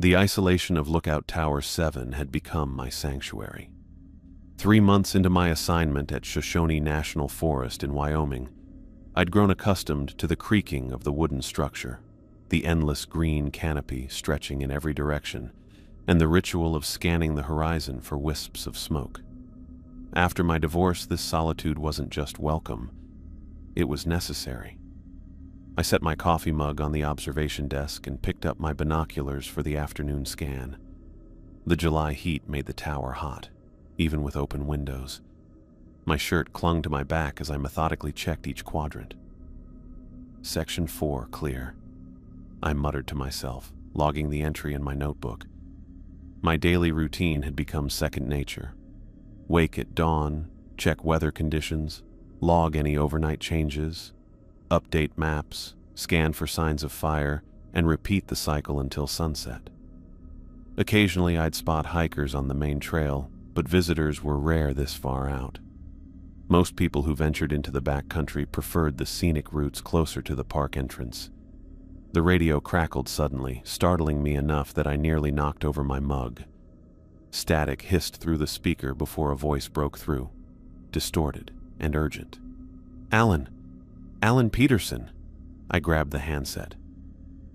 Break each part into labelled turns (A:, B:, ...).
A: The isolation of Lookout Tower 7 had become my sanctuary. 3 months into my assignment at Shoshone National Forest in Wyoming, I'd grown accustomed to the creaking of the wooden structure, the endless green canopy stretching in every direction, and the ritual of scanning the horizon for wisps of smoke. After my divorce, this solitude wasn't just welcome, it was necessary. I set my coffee mug on the observation desk and picked up my binoculars for the afternoon scan. The July heat made the tower hot, even with open windows. My shirt clung to my back as I methodically checked each quadrant. Section 4 clear, I muttered to myself, logging the entry in my notebook. My daily routine had become second nature. Wake at dawn, check weather conditions, log any overnight changes, update maps, scan for signs of fire, and repeat the cycle until sunset. Occasionally I'd spot hikers on the main trail, but visitors were rare this far out. Most people who ventured into the backcountry preferred the scenic routes closer to the park entrance. The radio crackled suddenly, startling me enough that I nearly knocked over my mug. Static hissed through the speaker before a voice broke through, distorted and urgent. Alan Peterson. I grabbed the handset.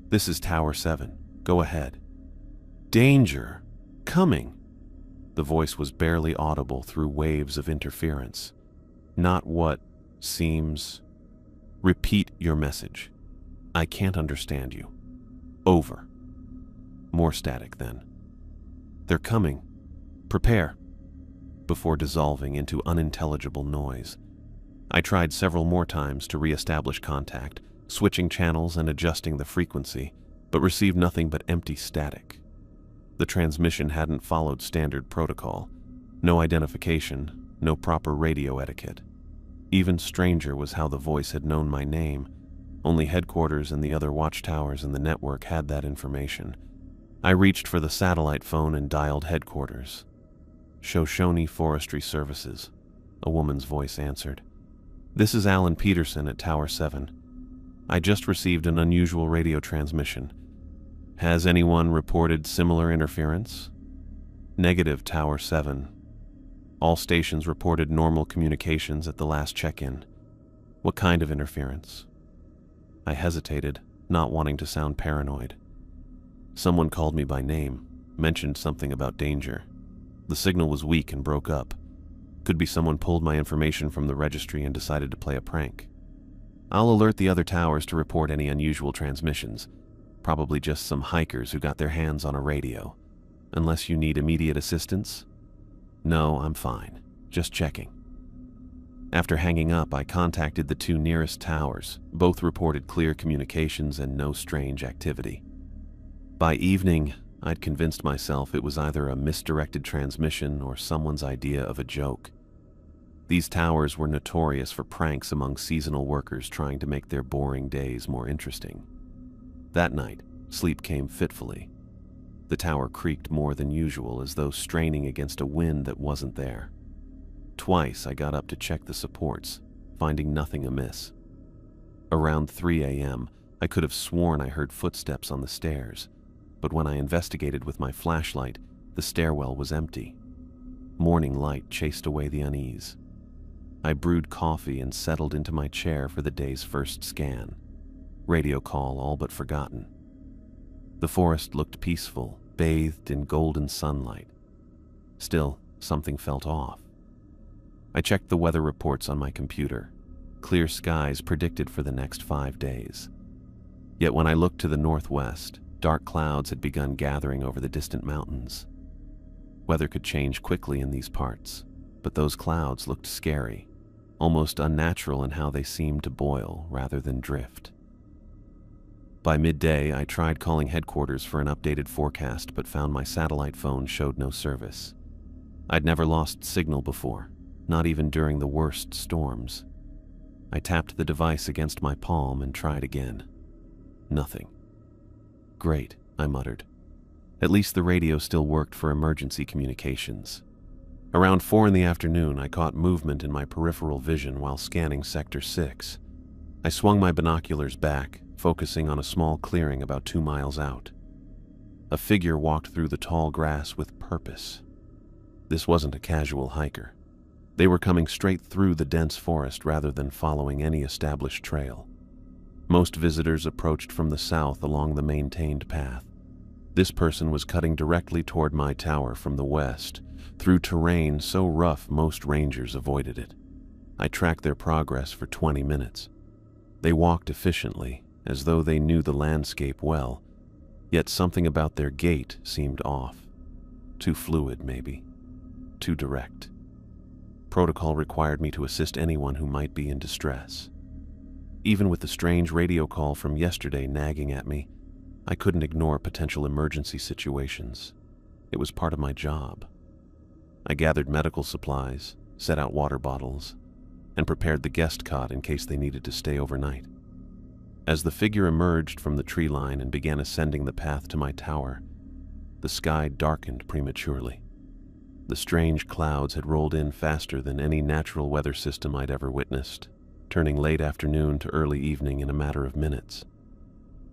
A: This is Tower 7. Go ahead. Danger. Coming. The voice was barely audible through waves of interference. Not what seems. Repeat your message. I can't understand you. Over. More static then. They're coming. Prepare. Before dissolving into unintelligible noise. I tried several more times to re-establish contact, switching channels and adjusting the frequency, but received nothing but empty static. The transmission hadn't followed standard protocol. No identification, no proper radio etiquette. Even stranger was how the voice had known my name. Only headquarters and the other watchtowers in the network had that information. I reached for the satellite phone and dialed headquarters. Shoshone Forestry Services, a woman's voice answered. This is Alan Peterson at Tower 7. I just received an unusual radio transmission. Has anyone reported similar interference? Negative, Tower 7. All stations reported normal communications at the last check-in. What kind of interference? I hesitated, not wanting to sound paranoid. Someone called me by name, mentioned something about danger. The signal was weak and broke up. Could be someone pulled my information from the registry and decided to play a prank. I'll alert the other towers to report any unusual transmissions. Probably just some hikers who got their hands on a radio. Unless you need immediate assistance? No, I'm fine. Just checking. After hanging up, I contacted the 2 nearest towers. Both reported clear communications and no strange activity. By evening, I'd convinced myself it was either a misdirected transmission or someone's idea of a joke. These towers were notorious for pranks among seasonal workers trying to make their boring days more interesting. That night, sleep came fitfully. The tower creaked more than usual, as though straining against a wind that wasn't there. Twice I got up to check the supports, finding nothing amiss. Around 3 a.m., I could have sworn I heard footsteps on the stairs, but when I investigated with my flashlight, the stairwell was empty. Morning light chased away the unease. I brewed coffee and settled into my chair for the day's first scan. Radio call all but forgotten. The forest looked peaceful, bathed in golden sunlight. Still, something felt off. I checked the weather reports on my computer. Clear skies predicted for the next 5 days. Yet when I looked to the northwest, dark clouds had begun gathering over the distant mountains. Weather could change quickly in these parts, but those clouds looked scary, almost unnatural in how they seemed to boil rather than drift. By midday, I tried calling headquarters for an updated forecast, but found my satellite phone showed no service. I'd never lost signal before, not even during the worst storms. I tapped the device against my palm and tried again. Nothing. Great, I muttered. At least the radio still worked for emergency communications. Around 4 in the afternoon, I caught movement in my peripheral vision while scanning Sector 6. I swung my binoculars back, focusing on a small clearing about 2 miles out. A figure walked through the tall grass with purpose. This wasn't a casual hiker. They were coming straight through the dense forest rather than following any established trail. Most visitors approached from the south along the maintained path. This person was cutting directly toward my tower from the west, through terrain so rough most rangers avoided it. I tracked their progress for 20 minutes. They walked efficiently, as though they knew the landscape well, yet something about their gait seemed off. Too fluid, maybe. Too direct. Protocol required me to assist anyone who might be in distress. Even with the strange radio call from yesterday nagging at me, I couldn't ignore potential emergency situations. It was part of my job. I gathered medical supplies, set out water bottles, and prepared the guest cot in case they needed to stay overnight. As the figure emerged from the tree line and began ascending the path to my tower, the sky darkened prematurely. The strange clouds had rolled in faster than any natural weather system I'd ever witnessed, turning late afternoon to early evening in a matter of minutes.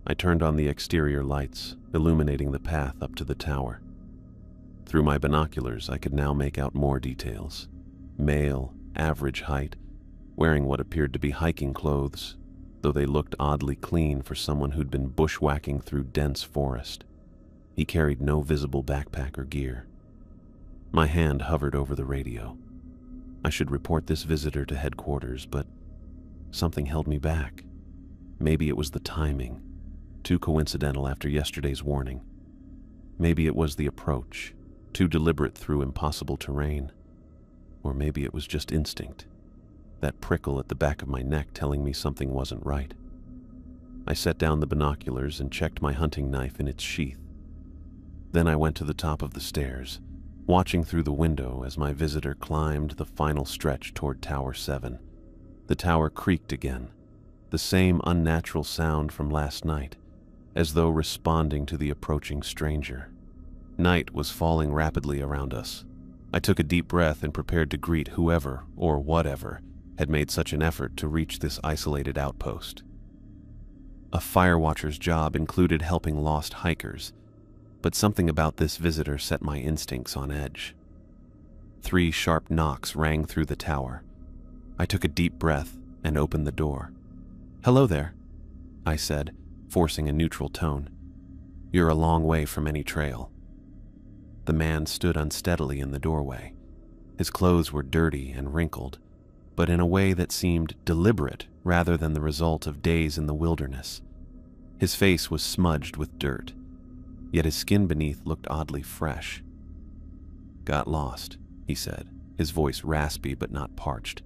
A: I turned on the exterior lights, illuminating the path up to the tower. Through my binoculars, I could now make out more details. Male, average height, wearing what appeared to be hiking clothes, though they looked oddly clean for someone who'd been bushwhacking through dense forest. He carried no visible backpack or gear. My hand hovered over the radio. I should report this visitor to headquarters, but something held me back. Maybe it was the timing, too coincidental after yesterday's warning. Maybe it was the approach, too deliberate through impossible terrain. Or maybe it was just instinct, that prickle at the back of my neck telling me something wasn't right. I set down the binoculars and checked my hunting knife in its sheath. Then I went to the top of the stairs, watching through the window as my visitor climbed the final stretch toward Tower 7. The tower creaked again, the same unnatural sound from last night, as though responding to the approaching stranger. Night was falling rapidly around us. I took a deep breath and prepared to greet whoever, or whatever, had made such an effort to reach this isolated outpost. A firewatcher's job included helping lost hikers, but something about this visitor set my instincts on edge. 3 sharp knocks rang through the tower. I took a deep breath and opened the door. "Hello there," I said, forcing a neutral tone. "You're a long way from any trail." The man stood unsteadily in the doorway. His clothes were dirty and wrinkled, but in a way that seemed deliberate rather than the result of days in the wilderness. His face was smudged with dirt, yet his skin beneath looked oddly fresh. "Got lost," he said, his voice raspy but not parched.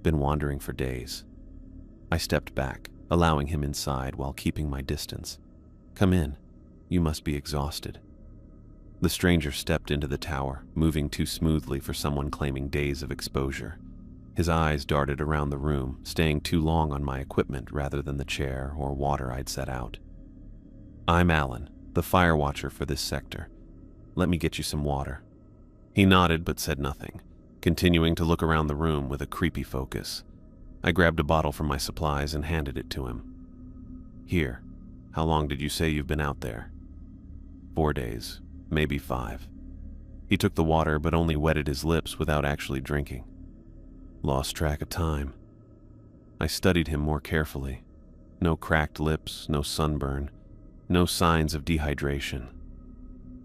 A: "Been wandering for days." I stepped back, allowing him inside while keeping my distance. "Come in. You must be exhausted." The stranger stepped into the tower, moving too smoothly for someone claiming days of exposure. His eyes darted around the room, staying too long on my equipment rather than the chair or water I'd set out. "I'm Alan, the fire watcher for this sector. Let me get you some water." He nodded but said nothing, continuing to look around the room with a creepy focus. I grabbed a bottle from my supplies and handed it to him. "Here, how long did you say you've been out there?" 4 days, maybe 5. He took the water but only wetted his lips without actually drinking. Lost track of time. I studied him more carefully. No cracked lips, no sunburn, no signs of dehydration.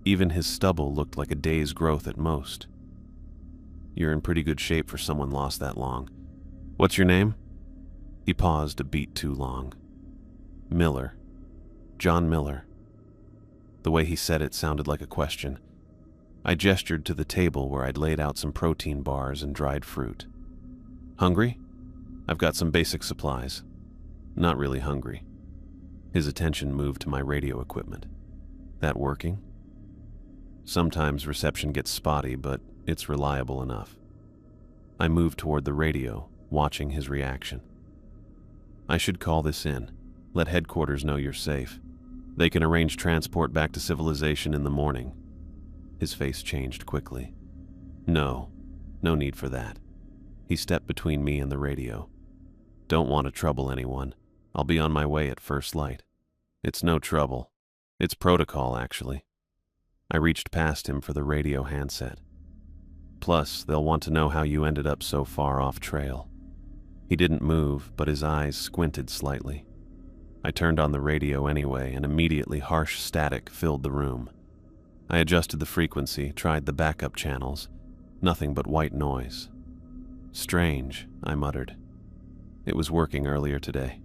A: Even his stubble looked like a day's growth at most. "You're in pretty good shape for someone lost that long. What's your name?" He paused a beat too long. "Miller. John Miller." The way he said it sounded like a question. I gestured to the table where I'd laid out some protein bars and dried fruit. "Hungry? I've got some basic supplies." "Not really hungry." His attention moved to my radio equipment. "That working?" "Sometimes reception gets spotty, but it's reliable enough." I moved toward the radio, watching his reaction. "I should call this in. Let headquarters know you're safe. They can arrange transport back to civilization in the morning." His face changed quickly. No need for that." He stepped between me and the radio. "Don't want to trouble anyone. I'll be on my way at first light." "It's no trouble. It's protocol, actually." I reached past him for the radio handset. Plus, they'll want to know how you ended up so far off trail. He didn't move, but his eyes squinted slightly. I turned on the radio anyway, and immediately harsh static filled the room. I adjusted the frequency, tried the backup channels. Nothing but white noise. Strange, I muttered. It was working earlier today.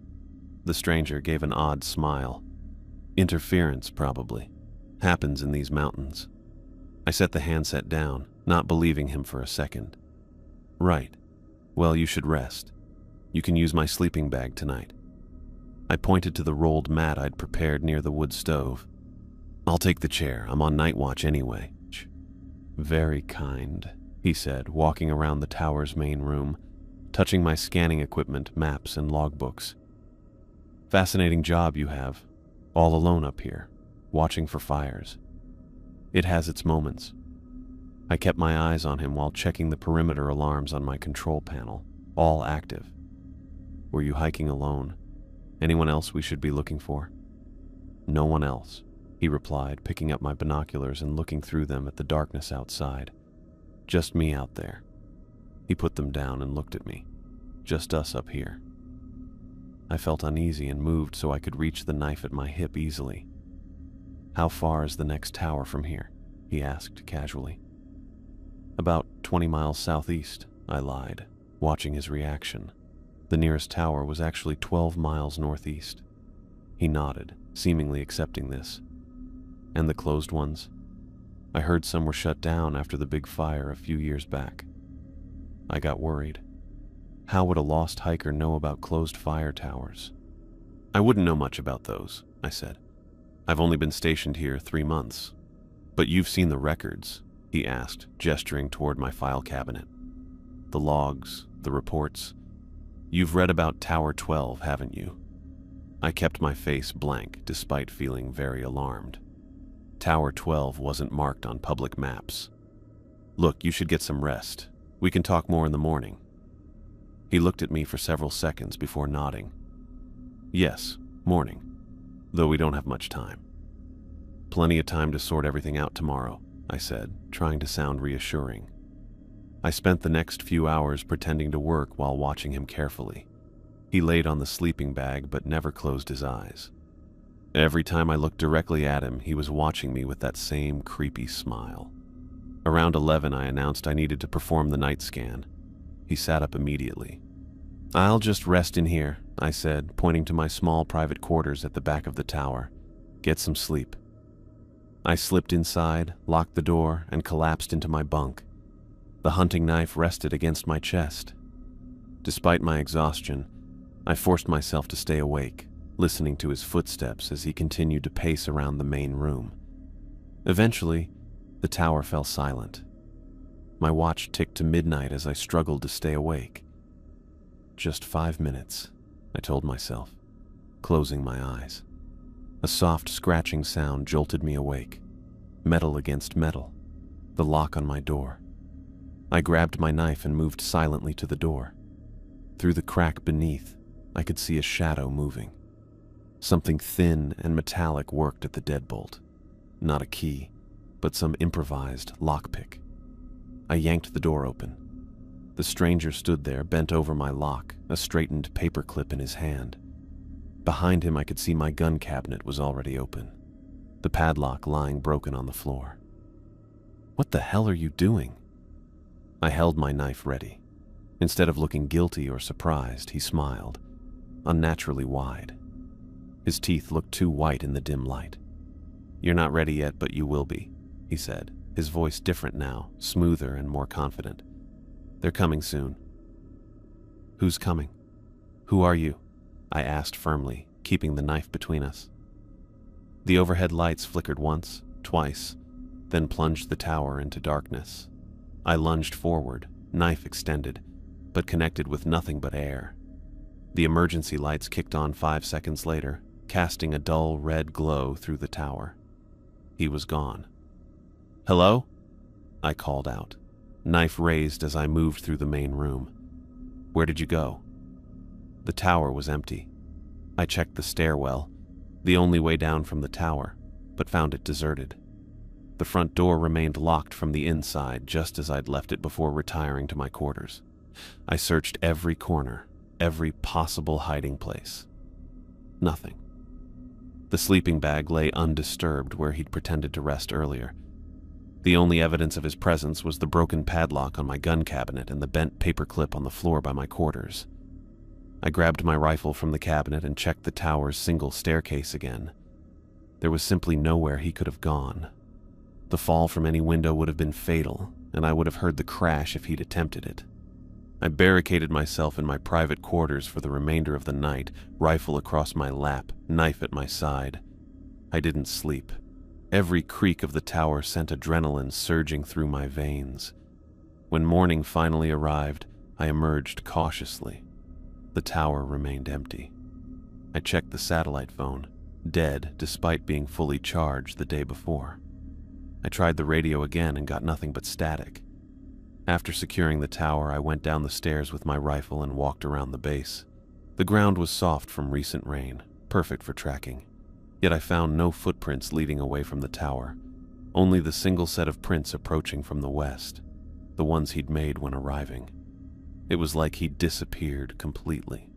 A: The stranger gave an odd smile. Interference, probably. Happens in these mountains. I set the handset down, not believing him for a second. Right. Well, you should rest. You can use my sleeping bag tonight. I pointed to the rolled mat I'd prepared near the wood stove. I'll take the chair. I'm on night watch anyway. Very kind, he said, walking around the tower's main room, touching my scanning equipment, maps, and logbooks. Fascinating job you have, all alone up here, watching for fires. It has its moments. I kept my eyes on him while checking the perimeter alarms on my control panel, all active. Were you hiking alone? Anyone else we should be looking for? No one else, he replied, picking up my binoculars and looking through them at the darkness outside. Just me out there. He put them down and looked at me. Just us up here. I felt uneasy and moved so I could reach the knife at my hip easily. How far is the next tower from here? He asked casually. About 20 miles southeast, I lied, watching his reaction. The nearest tower was actually 12 miles northeast. He nodded, seemingly accepting this. And the closed ones? I heard some were shut down after the big fire a few years back. I got worried. How would a lost hiker know about closed fire towers? I wouldn't know much about those, I said. I've only been stationed here 3 months. But you've seen the records, he asked, gesturing toward my file cabinet. The logs, the reports. You've read about Tower 12, haven't you? I kept my face blank, despite feeling very alarmed. Tower 12 wasn't marked on public maps. Look, you should get some rest. We can talk more in the morning. He looked at me for several seconds before nodding. Yes, morning, though we don't have much time. Plenty of time to sort everything out tomorrow, I said, trying to sound reassuring. I spent the next few hours pretending to work while watching him carefully. He laid on the sleeping bag but never closed his eyes. Every time I looked directly at him, he was watching me with that same creepy smile. Around 11, I announced I needed to perform the night scan. He sat up immediately. I'll just rest in here, I said, pointing to my small private quarters at the back of the tower. Get some sleep. I slipped inside, locked the door, and collapsed into my bunk. The hunting knife rested against my chest. Despite my exhaustion, I forced myself to stay awake, listening to his footsteps as he continued to pace around the main room. Eventually, the tower fell silent. My watch ticked to midnight as I struggled to stay awake. Just 5 minutes, I told myself, closing my eyes. A soft scratching sound jolted me awake. Metal against metal. The lock on my door. I grabbed my knife and moved silently to the door. Through the crack beneath, I could see a shadow moving. Something thin and metallic worked at the deadbolt. Not a key, but some improvised lockpick. I yanked the door open. The stranger stood there, bent over my lock, a straightened paperclip in his hand. Behind him, I could see my gun cabinet was already open, the padlock lying broken on the floor. What the hell are you doing? I held my knife ready. Instead of looking guilty or surprised, he smiled, unnaturally wide. His teeth looked too white in the dim light. You're not ready yet, but you will be, he said, his voice different now, smoother and more confident. They're coming soon. Who's coming? Who are you? I asked firmly, keeping the knife between us. The overhead lights flickered once, twice, then plunged the tower into darkness. I lunged forward, knife extended, but connected with nothing but air. The emergency lights kicked on 5 seconds later, casting a dull red glow through the tower. He was gone. Hello? I called out, knife raised as I moved through the main room. Where did you go? The tower was empty. I checked the stairwell, the only way down from the tower, but found it deserted. The front door remained locked from the inside, just as I'd left it before retiring to my quarters. I searched every corner, every possible hiding place. Nothing. The sleeping bag lay undisturbed where he'd pretended to rest earlier. The only evidence of his presence was the broken padlock on my gun cabinet and the bent paperclip on the floor by my quarters. I grabbed my rifle from the cabinet and checked the tower's single staircase again. There was simply nowhere he could have gone. The fall from any window would have been fatal, and I would have heard the crash if he'd attempted it. I barricaded myself in my private quarters for the remainder of the night, rifle across my lap, knife at my side. I didn't sleep. Every creak of the tower sent adrenaline surging through my veins. When morning finally arrived, I emerged cautiously. The tower remained empty. I checked the satellite phone, dead despite being fully charged the day before. I tried the radio again and got nothing but static. After securing the tower, I went down the stairs with my rifle and walked around the base. The ground was soft from recent rain, perfect for tracking. Yet I found no footprints leading away from the tower, only the single set of prints approaching from the west, the ones he'd made when arriving. It was like he'd disappeared completely.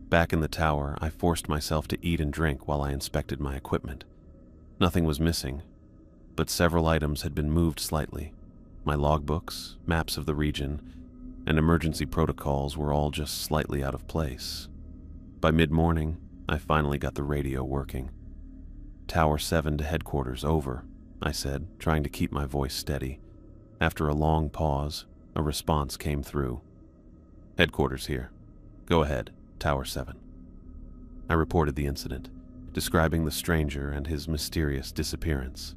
A: Back in the tower, I forced myself to eat and drink while I inspected my equipment. Nothing was missing, but several items had been moved slightly. My logbooks, maps of the region, and emergency protocols were all just slightly out of place. By mid-morning, I finally got the radio working. "Tower 7 to headquarters, over," I said, trying to keep my voice steady. After a long pause, a response came through. "Headquarters here. Go ahead, Tower 7. I reported the incident, describing the stranger and his mysterious disappearance.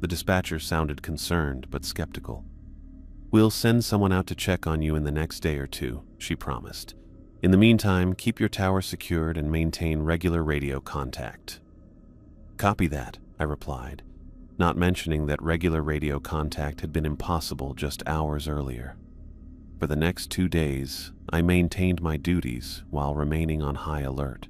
A: The dispatcher sounded concerned but skeptical. "We'll send someone out to check on you in the next day or two," she promised. "In the meantime, keep your tower secured and maintain regular radio contact." "Copy that," I replied, not mentioning that regular radio contact had been impossible just hours earlier. For the next 2 days, I maintained my duties while remaining on high alert.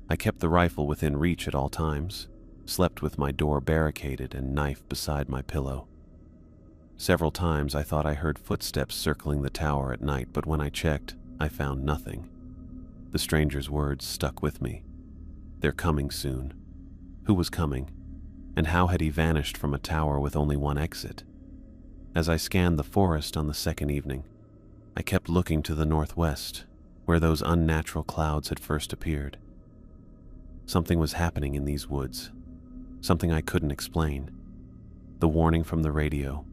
A: I kept the rifle within reach at all times, slept with my door barricaded and knife beside my pillow. Several times I thought I heard footsteps circling the tower at night, but when I checked, I found nothing. The stranger's words stuck with me. "They're coming soon." Who was coming? And how had he vanished from a tower with only one exit? As I scanned the forest on the second evening, I kept looking to the northwest, where those unnatural clouds had first appeared. Something was happening in these woods, something I couldn't explain. The warning from the radio,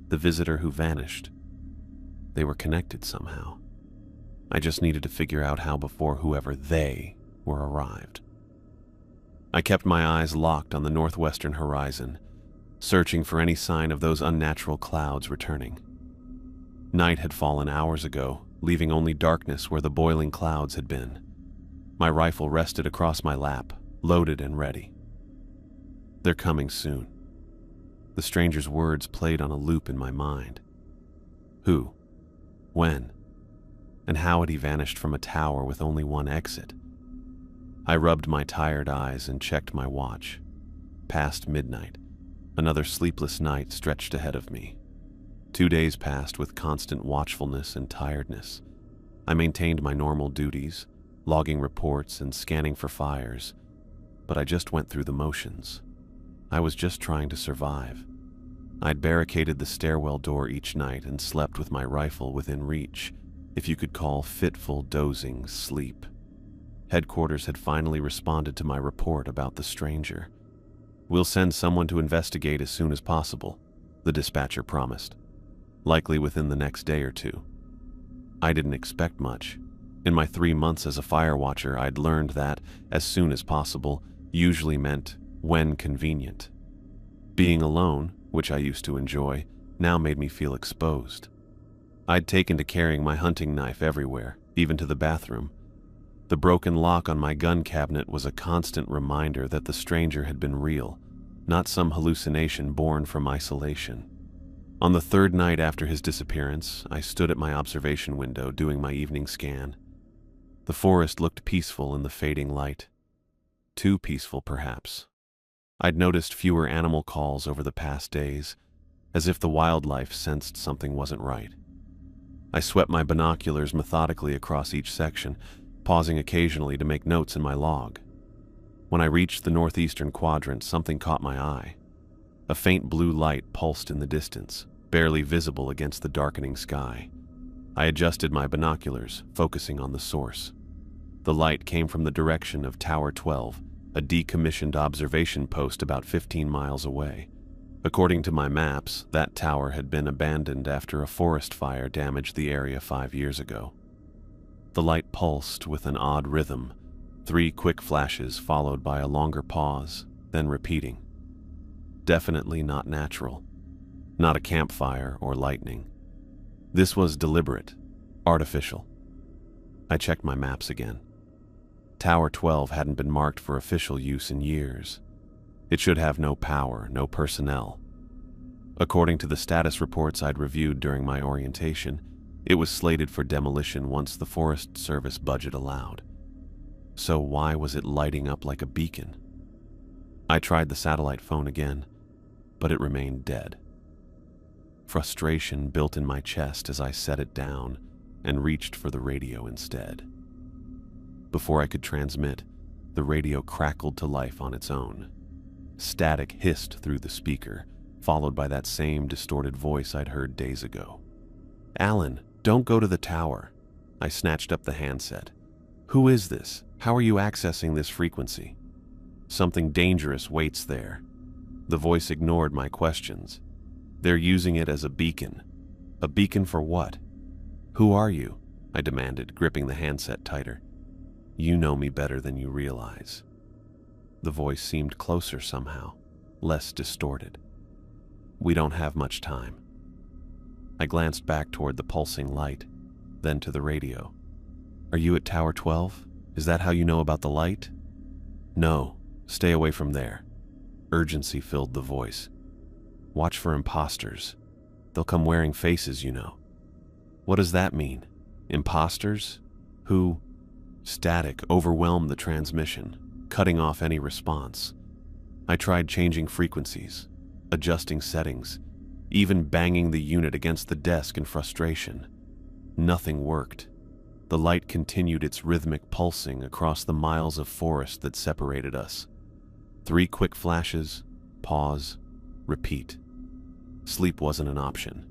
A: the visitor who vanished, they were connected somehow. I just needed to figure out how before whoever they were arrived. I kept my eyes locked on the northwestern horizon, searching for any sign of those unnatural clouds returning. Night had fallen hours ago, leaving only darkness where the boiling clouds had been. My rifle rested across my lap, loaded and ready. "They're coming soon." The stranger's words played on a loop in my mind. Who? When? And how had he vanished from a tower with only one exit? I rubbed my tired eyes and checked my watch. Past midnight. Another sleepless night stretched ahead of me. 2 days passed with constant watchfulness and tiredness. I maintained my normal duties, logging reports and scanning for fires, but I just went through the motions. I was just trying to survive. I'd barricaded the stairwell door each night and slept with my rifle within reach, if you could call fitful dozing sleep. Headquarters had finally responded to my report about the stranger. "We'll send someone to investigate as soon as possible," the dispatcher promised. "Likely within the next day or two." I didn't expect much. In my 3 months as a fire watcher, I'd learned that as soon as possible usually meant when convenient. Being alone, which I used to enjoy, now made me feel exposed. I'd taken to carrying my hunting knife everywhere, even to the bathroom. The broken lock on my gun cabinet was a constant reminder that the stranger had been real, not some hallucination born from isolation. On the 3rd night after his disappearance, I stood at my observation window doing my evening scan. The forest looked peaceful in the fading light. Too peaceful, perhaps. I'd noticed fewer animal calls over the past days, as if the wildlife sensed something wasn't right. I swept my binoculars methodically across each section, pausing occasionally to make notes in my log. When I reached the northeastern quadrant, something caught my eye. A faint blue light pulsed in the distance, barely visible against the darkening sky. I adjusted my binoculars, focusing on the source. The light came from the direction of Tower 12, a decommissioned observation post about 15 miles away. According to my maps, that tower had been abandoned after a forest fire damaged the area 5 years ago. The light pulsed with an odd rhythm, 3 quick flashes followed by a longer pause, then repeating. Definitely not natural. Not a campfire or lightning. This was deliberate, artificial. I checked my maps again. Tower 12 hadn't been marked for official use in years. It should have no power, no personnel. According to the status reports I'd reviewed during my orientation, it was slated for demolition once the Forest Service budget allowed. So why was it lighting up like a beacon? I tried the satellite phone again, but it remained dead. Frustration built in my chest as I set it down and reached for the radio instead. Before I could transmit, the radio crackled to life on its own. Static hissed through the speaker, followed by that same distorted voice I'd heard days ago. "Alan, don't go to the tower." I snatched up the handset. "Who is this? How are you accessing this frequency?" "Something dangerous waits there." The voice ignored my questions. "They're using it as a beacon." "A beacon for what?" "Who are you?" I demanded, gripping the handset tighter. "You know me better than you realize." The voice seemed closer somehow, less distorted. "We don't have much time." I glanced back toward the pulsing light, then to the radio. "Are you at Tower 12? Is that how you know about the light?" "No, stay away from there." Urgency filled the voice. "Watch for imposters. They'll come wearing faces, you know." "What does that mean? Imposters? Who?" Static overwhelmed the transmission, cutting off any response. I tried changing frequencies, adjusting settings, even banging the unit against the desk in frustration. Nothing worked. The light continued its rhythmic pulsing across the miles of forest that separated us. 3 quick flashes, pause, repeat. Sleep wasn't an option.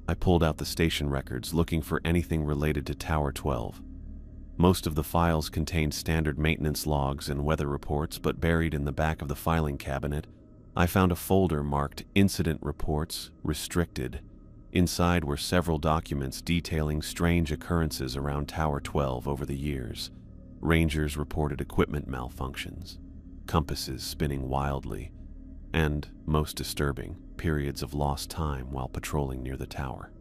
A: I pulled out the station records, looking for anything related to Tower 12. Most of the files contained standard maintenance logs and weather reports, but buried in the back of the filing cabinet, I found a folder marked Incident Reports, Restricted. Inside were several documents detailing strange occurrences around Tower 12 over the years. Rangers reported equipment malfunctions, compasses spinning wildly, and, most disturbing, periods of lost time while patrolling near the tower.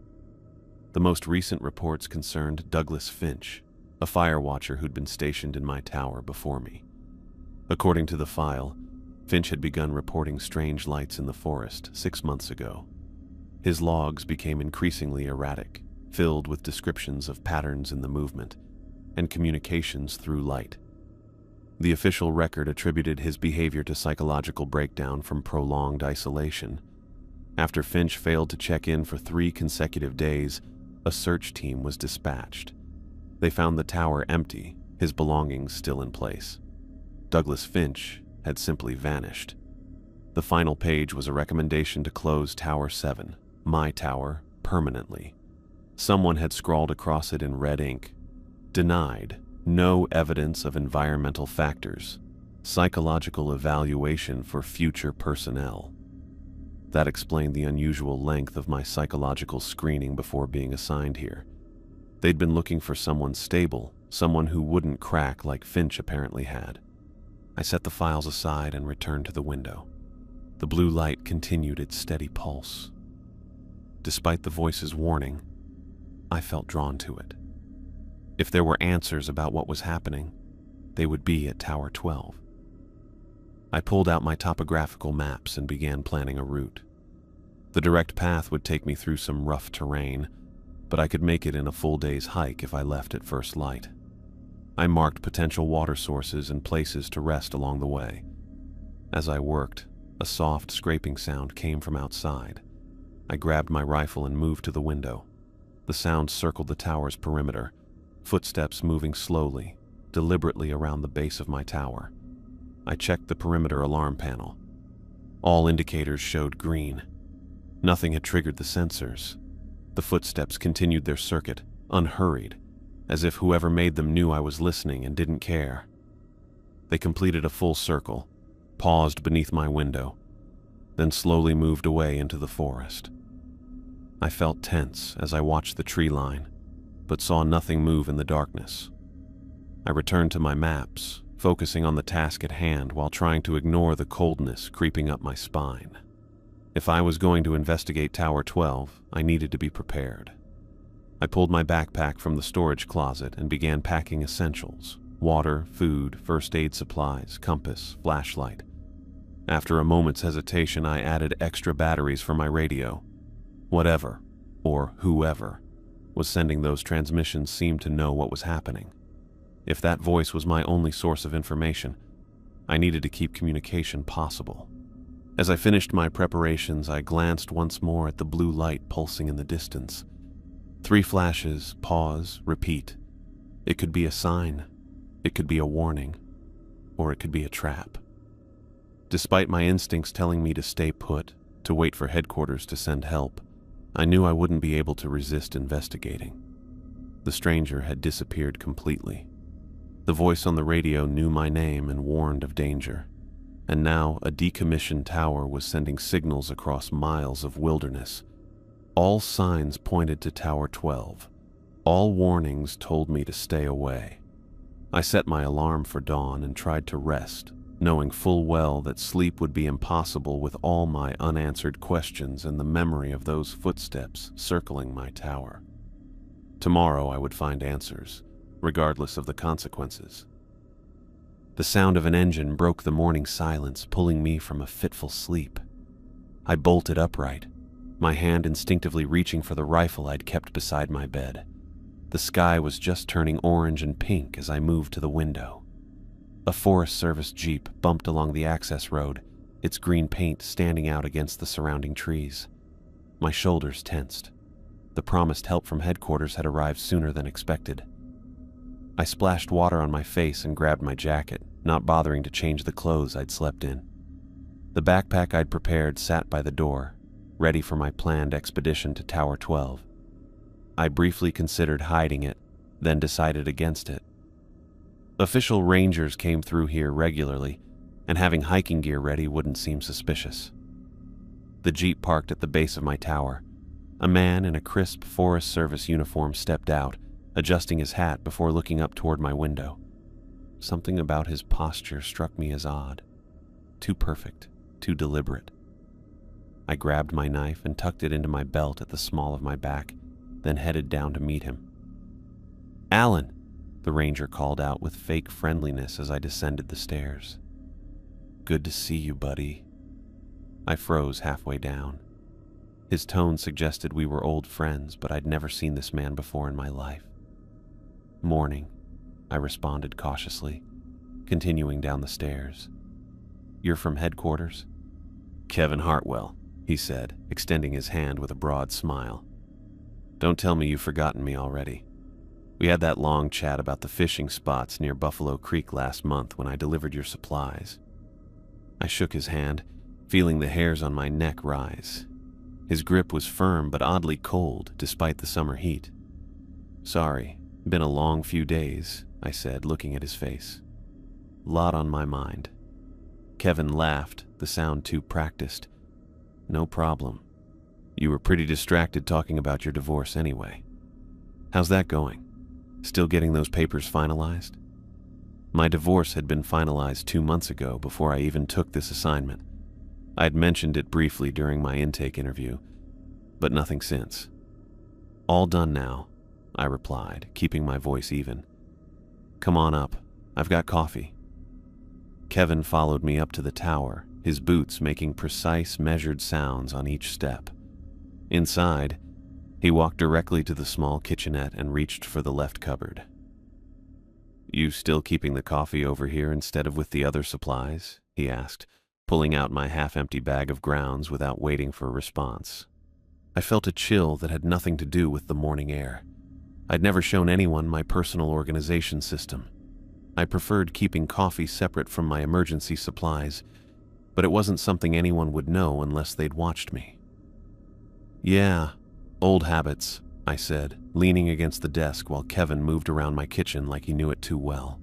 A: The most recent reports concerned Douglas Finch, a fire watcher who'd been stationed in my tower before me. According to the file, Finch had begun reporting strange lights in the forest 6 months ago. His logs became increasingly erratic, filled with descriptions of patterns in the movement and communications through light. The official record attributed his behavior to psychological breakdown from prolonged isolation. After Finch failed to check in for 3 consecutive days, a search team was dispatched. They found the tower empty, his belongings still in place. Douglas Finch had simply vanished. The final page was a recommendation to close Tower 7, my tower, permanently. Someone had scrawled across it in red ink, "Denied. No evidence of environmental factors. Psychological evaluation for future personnel." That explained the unusual length of my psychological screening before being assigned here. They'd been looking for someone stable, someone who wouldn't crack like Finch apparently had. I set the files aside and returned to the window. The blue light continued its steady pulse. Despite the voice's warning, I felt drawn to it. If there were answers about what was happening, they would be at Tower 12. I pulled out my topographical maps and began planning a route. The direct path would take me through some rough terrain, but I could make it in a full day's hike if I left at first light. I marked potential water sources and places to rest along the way. As I worked, a soft scraping sound came from outside. I grabbed my rifle and moved to the window. The sound circled the tower's perimeter, footsteps moving slowly, deliberately around the base of my tower. I checked the perimeter alarm panel. All indicators showed green. Nothing had triggered the sensors. The footsteps continued their circuit, unhurried, as if whoever made them knew I was listening and didn't care. They completed a full circle, paused beneath my window, then slowly moved away into the forest. I felt tense as I watched the tree line, but saw nothing move in the darkness. I returned to my maps, focusing on the task at hand while trying to ignore the coldness creeping up my spine. If I was going to investigate Tower 12, I needed to be prepared. I pulled my backpack from the storage closet and began packing essentials: water, food, first aid supplies, compass, flashlight. After a moment's hesitation, I added extra batteries for my radio. Whatever, or whoever, was sending those transmissions seemed to know what was happening. If that voice was my only source of information, I needed to keep communication possible. As I finished my preparations, I glanced once more at the blue light pulsing in the distance. 3 flashes, pause, repeat. It could be a sign, it could be a warning, or it could be a trap. Despite my instincts telling me to stay put, to wait for headquarters to send help, I knew I wouldn't be able to resist investigating. The stranger had disappeared completely. The voice on the radio knew my name and warned of danger, and now a decommissioned tower was sending signals across miles of wilderness. All signs pointed to Tower 12. All warnings told me to stay away. I set my alarm for dawn and tried to rest, knowing full well that sleep would be impossible with all my unanswered questions and the memory of those footsteps circling my tower. Tomorrow I would find answers, regardless of the consequences. The sound of an engine broke the morning silence, pulling me from a fitful sleep. I bolted upright, my hand instinctively reaching for the rifle I'd kept beside my bed. The sky was just turning orange and pink as I moved to the window. A Forest Service Jeep bumped along the access road, its green paint standing out against the surrounding trees. My shoulders tensed. The promised help from headquarters had arrived sooner than expected. I splashed water on my face and grabbed my jacket, not bothering to change the clothes I'd slept in. The backpack I'd prepared sat by the door, ready for my planned expedition to Tower 12. I briefly considered hiding it, then decided against it. Official rangers came through here regularly, and having hiking gear ready wouldn't seem suspicious. The Jeep parked at the base of my tower. A man in a crisp Forest Service uniform stepped out, adjusting his hat before looking up toward my window. Something about his posture struck me as odd. Too perfect, too deliberate. I grabbed my knife and tucked it into my belt at the small of my back, then headed down to meet him. "Alan," the ranger called out with fake friendliness as I descended the stairs. "Good to see you, buddy." I froze halfway down. His tone suggested we were old friends, but I'd never seen this man before in my life. "Morning," I responded cautiously, continuing down the stairs. "You're from headquarters?" "Kevin Hartwell," he said, extending his hand with a broad smile. "Don't tell me you've forgotten me already. We had that long chat about the fishing spots near Buffalo Creek last month when I delivered your supplies." I shook his hand, feeling the hairs on my neck rise. His grip was firm but oddly cold despite the summer heat. "Sorry, been a long few days," I said, looking at his face. "Lot on my mind." Kevin laughed, the sound too practiced. "No problem. You were pretty distracted talking about your divorce anyway. How's that going? Still getting those papers finalized?" My divorce had been finalized 2 months ago before I even took this assignment. I'd mentioned it briefly during my intake interview, but nothing since. "All done now," I replied, keeping my voice even. "Come on up. I've got coffee." Kevin followed me up to the tower, his boots making precise, measured sounds on each step. Inside, he walked directly to the small kitchenette and reached for the left cupboard. "You still keeping the coffee over here instead of with the other supplies?" he asked, pulling out my half-empty bag of grounds without waiting for a response. I felt a chill that had nothing to do with the morning air. I'd never shown anyone my personal organization system. I preferred keeping coffee separate from my emergency supplies, but it wasn't something anyone would know unless they'd watched me. "Yeah, old habits," I said, leaning against the desk while Kevin moved around my kitchen like he knew it too well.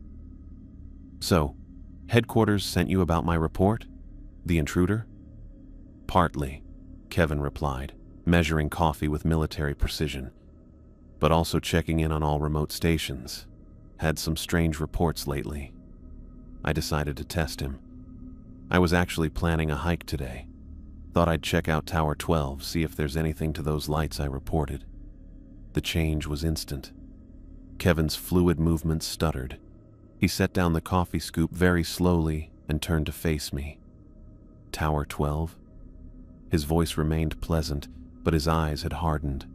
A: "So, headquarters sent you about my report? The intruder?" "Partly," Kevin replied, measuring coffee with military precision, "but also checking in on all remote stations. Had some strange reports lately." I decided to test him. I was actually planning a hike today. Thought I'd check out Tower 12, see if there's anything to those lights I reported. The change was instant. Kevin's fluid movements stuttered. He set down the coffee scoop very slowly and turned to face me. "Tower 12? His voice remained pleasant, but his eyes had hardened.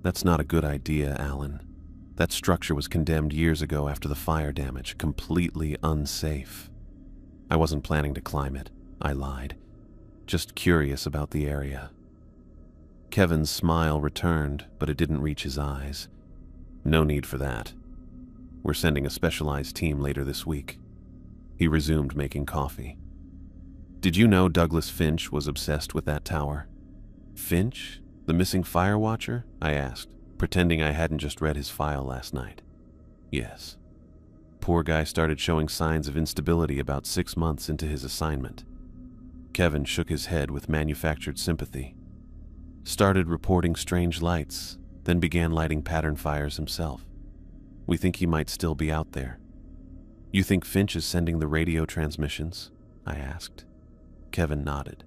A: "That's not a good idea, Alan. That structure was condemned years ago after the fire damage, completely unsafe." "I wasn't planning to climb it," I lied. "Just curious about the area." Kevin's smile returned, but it didn't reach his eyes. "No need for that. We're sending a specialized team later this week." He resumed making coffee. "Did you know Douglas Finch was obsessed with that tower?" "Finch? The missing fire watcher?" I asked, pretending I hadn't just read his file last night. "Yes. Poor guy started showing signs of instability about 6 months into his assignment." Kevin shook his head with manufactured sympathy. "Started reporting strange lights, then began lighting pattern fires himself. We think he might still be out there." "You think Finch is sending the radio transmissions?" I asked. Kevin nodded.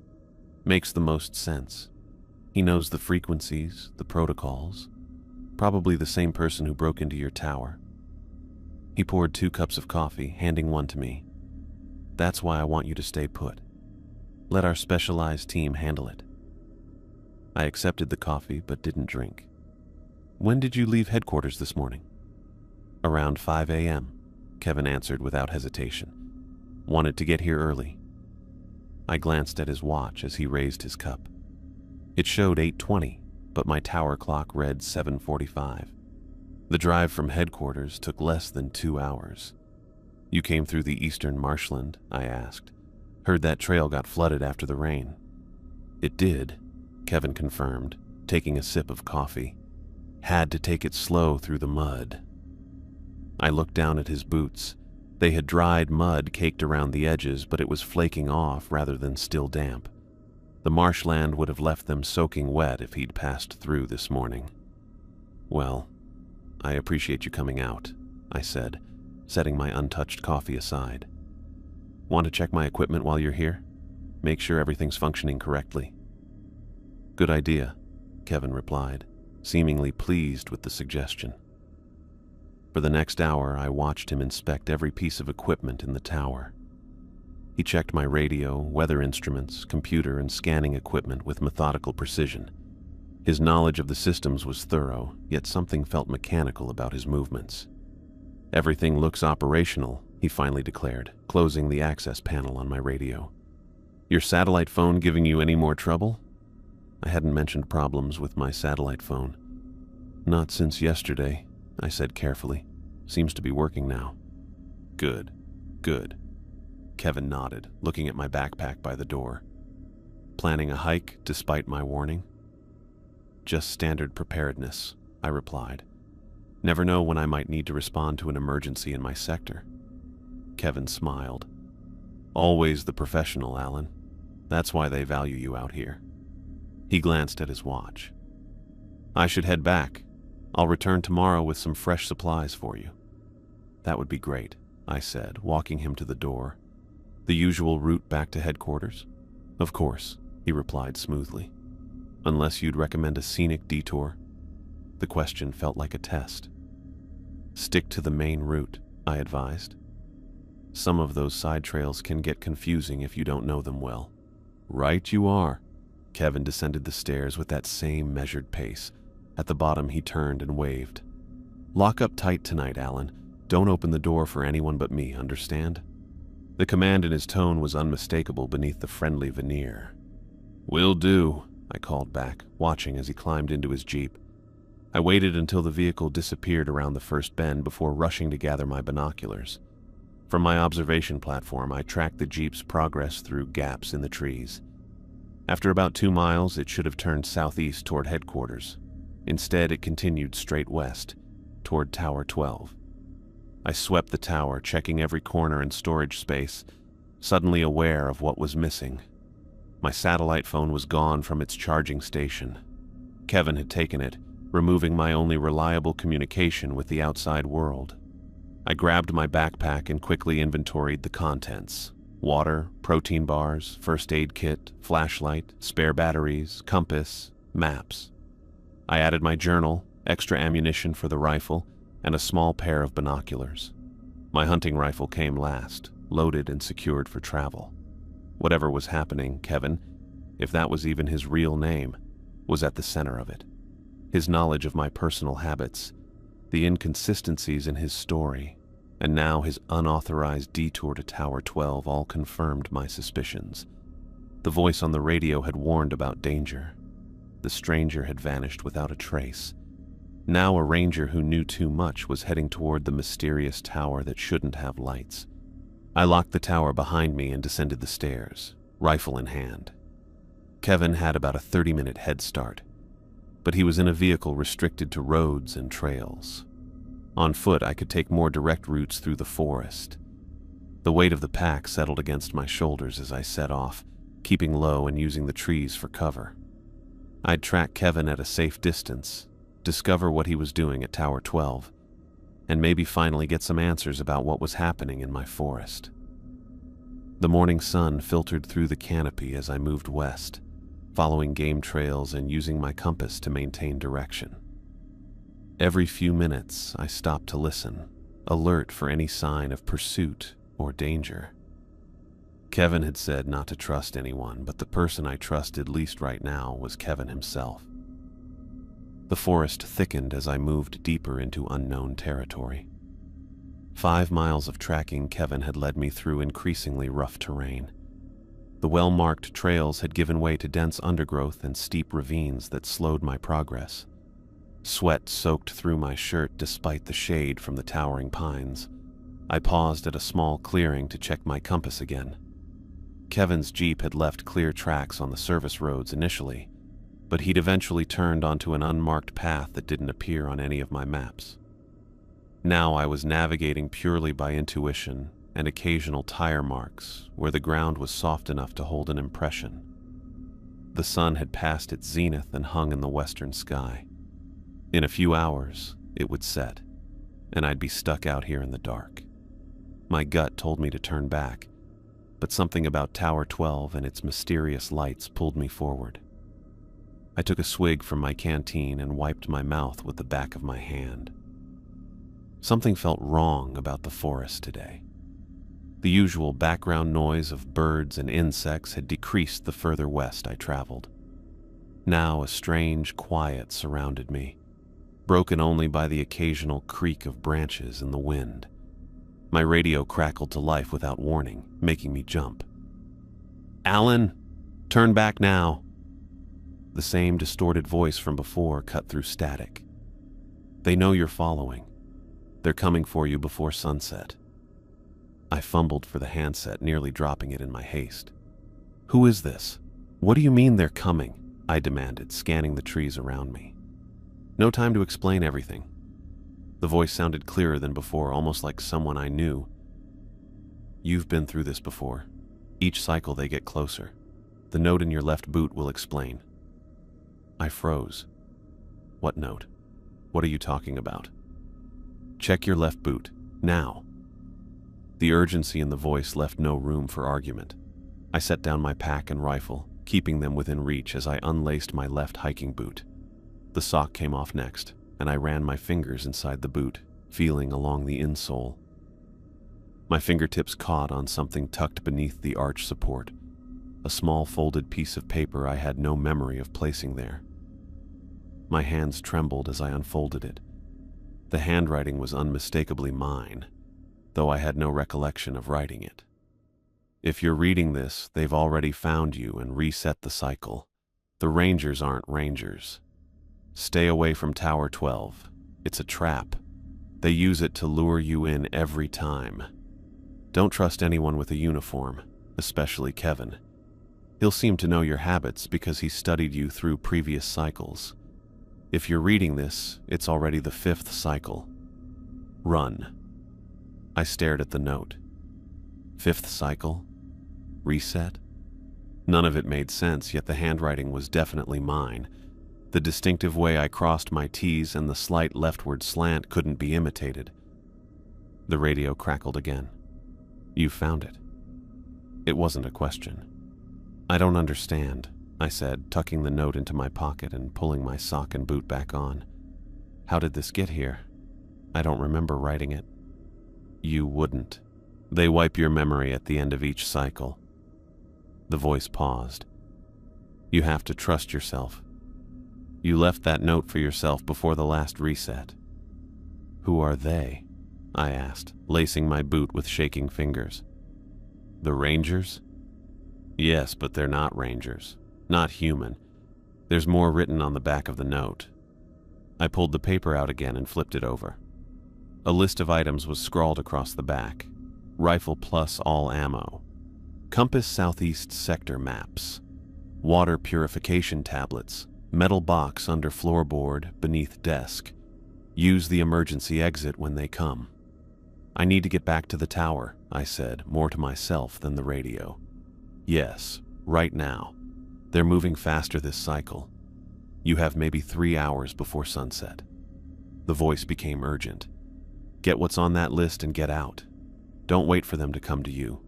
A: "Makes the most sense. He knows the frequencies, the protocols. Probably the same person who broke into your tower." He poured 2 cups of coffee, handing one to me. "That's why I want you to stay put. Let our specialized team handle it." I accepted the coffee but didn't drink. "When did you leave headquarters this morning?" "Around 5 a.m., Kevin answered without hesitation. "Wanted to get here early." I glanced at his watch as he raised his cup. It showed 8:20, but my tower clock read 7:45. The drive from headquarters took less than 2 hours. "You came through the eastern marshland?" I asked. "Heard that trail got flooded after the rain." "It did," Kevin confirmed, taking a sip of coffee. "Had to take it slow through the mud." I looked down at his boots. They had dried mud caked around the edges, but it was flaking off rather than still damp. The marshland would have left them soaking wet if he'd passed through this morning. "Well, I appreciate you coming out," I said, setting my untouched coffee aside. "Want to check my equipment while you're here? Make sure everything's functioning correctly." "Good idea," Kevin replied, seemingly pleased with the suggestion. For the next hour, I watched him inspect every piece of equipment in the tower. He checked my radio, weather instruments, computer, and scanning equipment with methodical precision. His knowledge of the systems was thorough, yet something felt mechanical about his movements. "Everything looks operational," he finally declared, closing the access panel on my radio. "Your satellite phone giving you any more trouble?" I hadn't mentioned problems with my satellite phone. "Not since yesterday," I said carefully. "Seems to be working now." Good. Kevin nodded, looking at my backpack by the door. "Planning a hike despite my warning?" "Just standard preparedness," I replied. "Never know when I might need to respond to an emergency in my sector." Kevin smiled. "Always the professional, Alan. That's why they value you out here." He glanced at his watch. "I should head back. I'll return tomorrow with some fresh supplies for you." "That would be great," I said, walking him to the door. "The usual route back to headquarters?" "Of course," he replied smoothly. "Unless you'd recommend a scenic detour?" The question felt like a test. "Stick to the main route," I advised. "Some of those side trails can get confusing if you don't know them well." "Right you are." Kevin descended the stairs with that same measured pace. At the bottom, he turned and waved. "Lock up tight tonight, Alan. Don't open the door for anyone but me, understand?" The command in his tone was unmistakable beneath the friendly veneer. "Will do," I called back, watching as he climbed into his Jeep. I waited until the vehicle disappeared around the first bend before rushing to gather my binoculars. From my observation platform, I tracked the Jeep's progress through gaps in the trees. After about 2 miles, it should have turned southeast toward headquarters. Instead, it continued straight west, toward Tower 12. I swept the tower, checking every corner and storage space, suddenly aware of what was missing. My satellite phone was gone from its charging station. Kevin had taken it, removing my only reliable communication with the outside world. I grabbed my backpack and quickly inventoried the contents: water, protein bars, first aid kit, flashlight, spare batteries, compass, maps. I added my journal, extra ammunition for the rifle, and a small pair of binoculars. My hunting rifle came last, loaded and secured for travel. Whatever was happening, Kevin, if that was even his real name, was at the center of it. His knowledge of my personal habits, the inconsistencies in his story, and now his unauthorized detour to Tower 12 all confirmed my suspicions. The voice on the radio had warned about danger. The stranger had vanished without a trace. Now a ranger who knew too much was heading toward the mysterious tower that shouldn't have lights. I locked the tower behind me and descended the stairs, rifle in hand. Kevin had about a 30-minute head start, but he was in a vehicle restricted to roads and trails. On foot, I could take more direct routes through the forest. The weight of the pack settled against my shoulders as I set off, keeping low and using the trees for cover. I'd track Kevin at a safe distance, discover what he was doing at Tower 12, and maybe finally get some answers about what was happening in my forest. The morning sun filtered through the canopy as I moved west, following game trails and using my compass to maintain direction. Every few minutes, I stopped to listen, alert for any sign of pursuit or danger. Kevin had said not to trust anyone, but the person I trusted least right now was Kevin himself. The forest thickened as I moved deeper into unknown territory. 5 miles of tracking Kevin had led me through increasingly rough terrain. The well-marked trails had given way to dense undergrowth and steep ravines that slowed my progress. Sweat soaked through my shirt despite the shade from the towering pines. I paused at a small clearing to check my compass again. Kevin's Jeep had left clear tracks on the service roads initially, but he'd eventually turned onto an unmarked path that didn't appear on any of my maps. Now I was navigating purely by intuition and occasional tire marks where the ground was soft enough to hold an impression. The sun had passed its zenith and hung in the western sky. In a few hours, it would set, and I'd be stuck out here in the dark. My gut told me to turn back, but something about Tower 12 and its mysterious lights pulled me forward. I took a swig from my canteen and wiped my mouth with the back of my hand. Something felt wrong about the forest today. The usual background noise of birds and insects had decreased the further west I traveled. Now a strange quiet surrounded me, broken only by the occasional creak of branches in the wind. My radio crackled to life without warning, making me jump. "Alan, turn back now." The same distorted voice from before cut through static. "They know you're following. They're coming for you before sunset." I fumbled for the handset, nearly dropping it in my haste. "Who is this? What do you mean they're coming?" I demanded, scanning the trees around me. "No time to explain everything." The voice sounded clearer than before, almost like someone I knew. "You've been through this before. Each cycle they get closer. The note in your left boot will explain." I froze. "What note? What are you talking about?" "Check your left boot, now." The urgency in the voice left no room for argument. I set down my pack and rifle, keeping them within reach as I unlaced my left hiking boot. The sock came off next, and I ran my fingers inside the boot, feeling along the insole. My fingertips caught on something tucked beneath the arch support, a small folded piece of paper I had no memory of placing there. My hands trembled as I unfolded it. The handwriting was unmistakably mine, though I had no recollection of writing it. If you're reading this, they've already found you and reset the cycle. The Rangers aren't Rangers. Stay away from Tower 12. It's a trap. They use it to lure you in every time. Don't trust anyone with a uniform, especially Kevin. He'll seem to know your habits because he studied you through previous cycles. If you're reading this, it's already the 5th cycle. Run. I stared at the note. 5th cycle? Reset? None of it made sense, yet the handwriting was definitely mine. The distinctive way I crossed my T's and the slight leftward slant couldn't be imitated. The radio crackled again. You found it. It wasn't a question. I don't understand, I said, tucking the note into my pocket and pulling my sock and boot back on. How did this get here? I don't remember writing it. You wouldn't. They wipe your memory at the end of each cycle. The voice paused. You have to trust yourself. You left that note for yourself before the last reset. Who are they? I asked, lacing my boot with shaking fingers. The Rangers? Yes, but they're not Rangers. Not human. There's more written on the back of the note. I pulled the paper out again and flipped it over. A list of items was scrawled across the back. Rifle plus all ammo. Compass Southeast Sector maps. Water purification tablets. Metal box under floorboard beneath desk. Use the emergency exit when they come. I need to get back to the tower, I said, more to myself than the radio. Yes, right now. They're moving faster this cycle. You have maybe 3 hours before sunset. The voice became urgent. Get what's on that list and get out. Don't wait for them to come to you.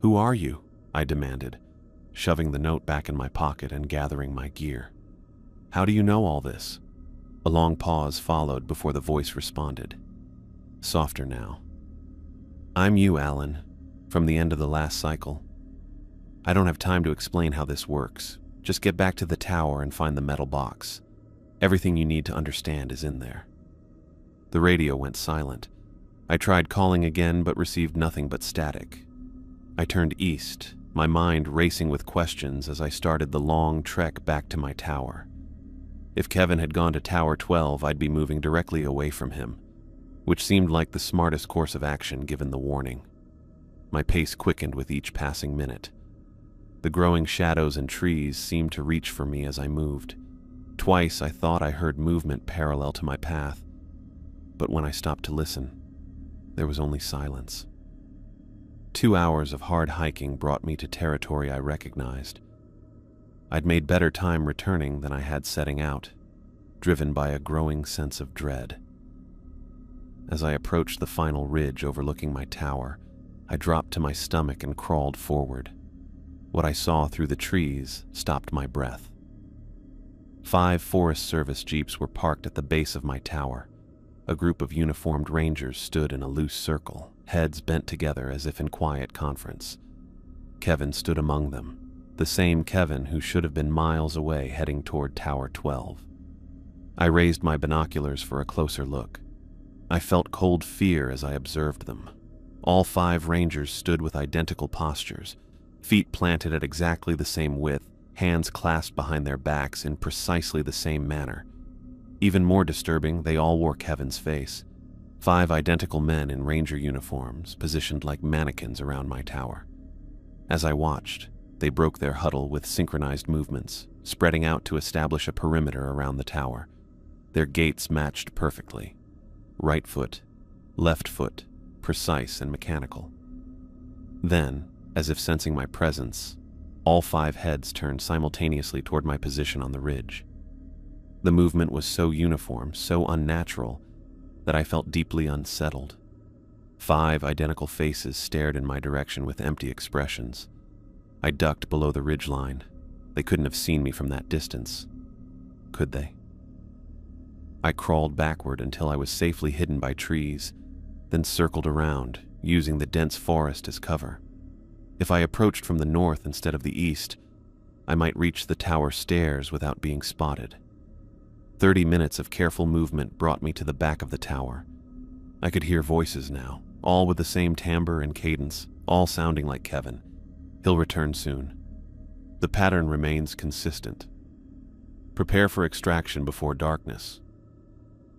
A: Who are you? I demanded, shoving the note back in my pocket and gathering my gear. How do you know all this? A long pause followed before the voice responded. Softer now. I'm you, Alan, from the end of the last cycle. I don't have time to explain how this works. Just get back to the tower and find the metal box. Everything you need to understand is in there. The radio went silent. I tried calling again but received nothing but static. I turned east, my mind racing with questions as I started the long trek back to my tower. If Kevin had gone to Tower 12, I'd be moving directly away from him, which seemed like the smartest course of action given the warning. My pace quickened with each passing minute. The growing shadows and trees seemed to reach for me as I moved. Twice I thought I heard movement parallel to my path, but when I stopped to listen, there was only silence. 2 hours of hard hiking brought me to territory I recognized. I'd made better time returning than I had setting out, driven by a growing sense of dread. As I approached the final ridge overlooking my tower, I dropped to my stomach and crawled forward. What I saw through the trees stopped my breath. 5 Forest Service jeeps were parked at the base of my tower. A group of uniformed rangers stood in a loose circle, heads bent together as if in quiet conference. Kevin stood among them, the same Kevin who should have been miles away heading toward Tower 12. I raised my binoculars for a closer look. I felt cold fear as I observed them. All 5 rangers stood with identical postures, feet planted at exactly the same width, hands clasped behind their backs in precisely the same manner. Even more disturbing, they all wore Kevin's face. 5 identical men in ranger uniforms, positioned like mannequins around my tower. As I watched, they broke their huddle with synchronized movements, spreading out to establish a perimeter around the tower. Their gaits matched perfectly. Right foot, left foot, precise and mechanical. Then, as if sensing my presence, all 5 heads turned simultaneously toward my position on the ridge. The movement was so uniform, so unnatural, that I felt deeply unsettled. 5 identical faces stared in my direction with empty expressions. I ducked below the ridgeline. They couldn't have seen me from that distance. Could they? I crawled backward until I was safely hidden by trees, then circled around, using the dense forest as cover. If I approached from the north instead of the east, I might reach the tower stairs without being spotted. 30 minutes of careful movement brought me to the back of the tower. I could hear voices now, all with the same timbre and cadence, all sounding like Kevin. He'll return soon. The pattern remains consistent. Prepare for extraction before darkness.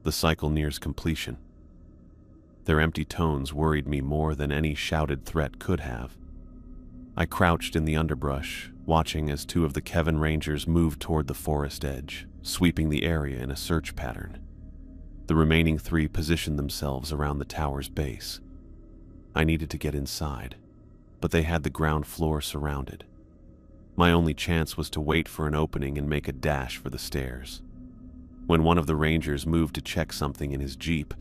A: The cycle nears completion. Their empty tones worried me more than any shouted threat could have. I crouched in the underbrush, watching as two of the Kevin Rangers moved toward the forest edge, sweeping the area in a search pattern. The remaining three positioned themselves around the tower's base. I needed to get inside, but they had the ground floor surrounded. My only chance was to wait for an opening and make a dash for the stairs. When one of the Rangers moved to check something in his Jeep,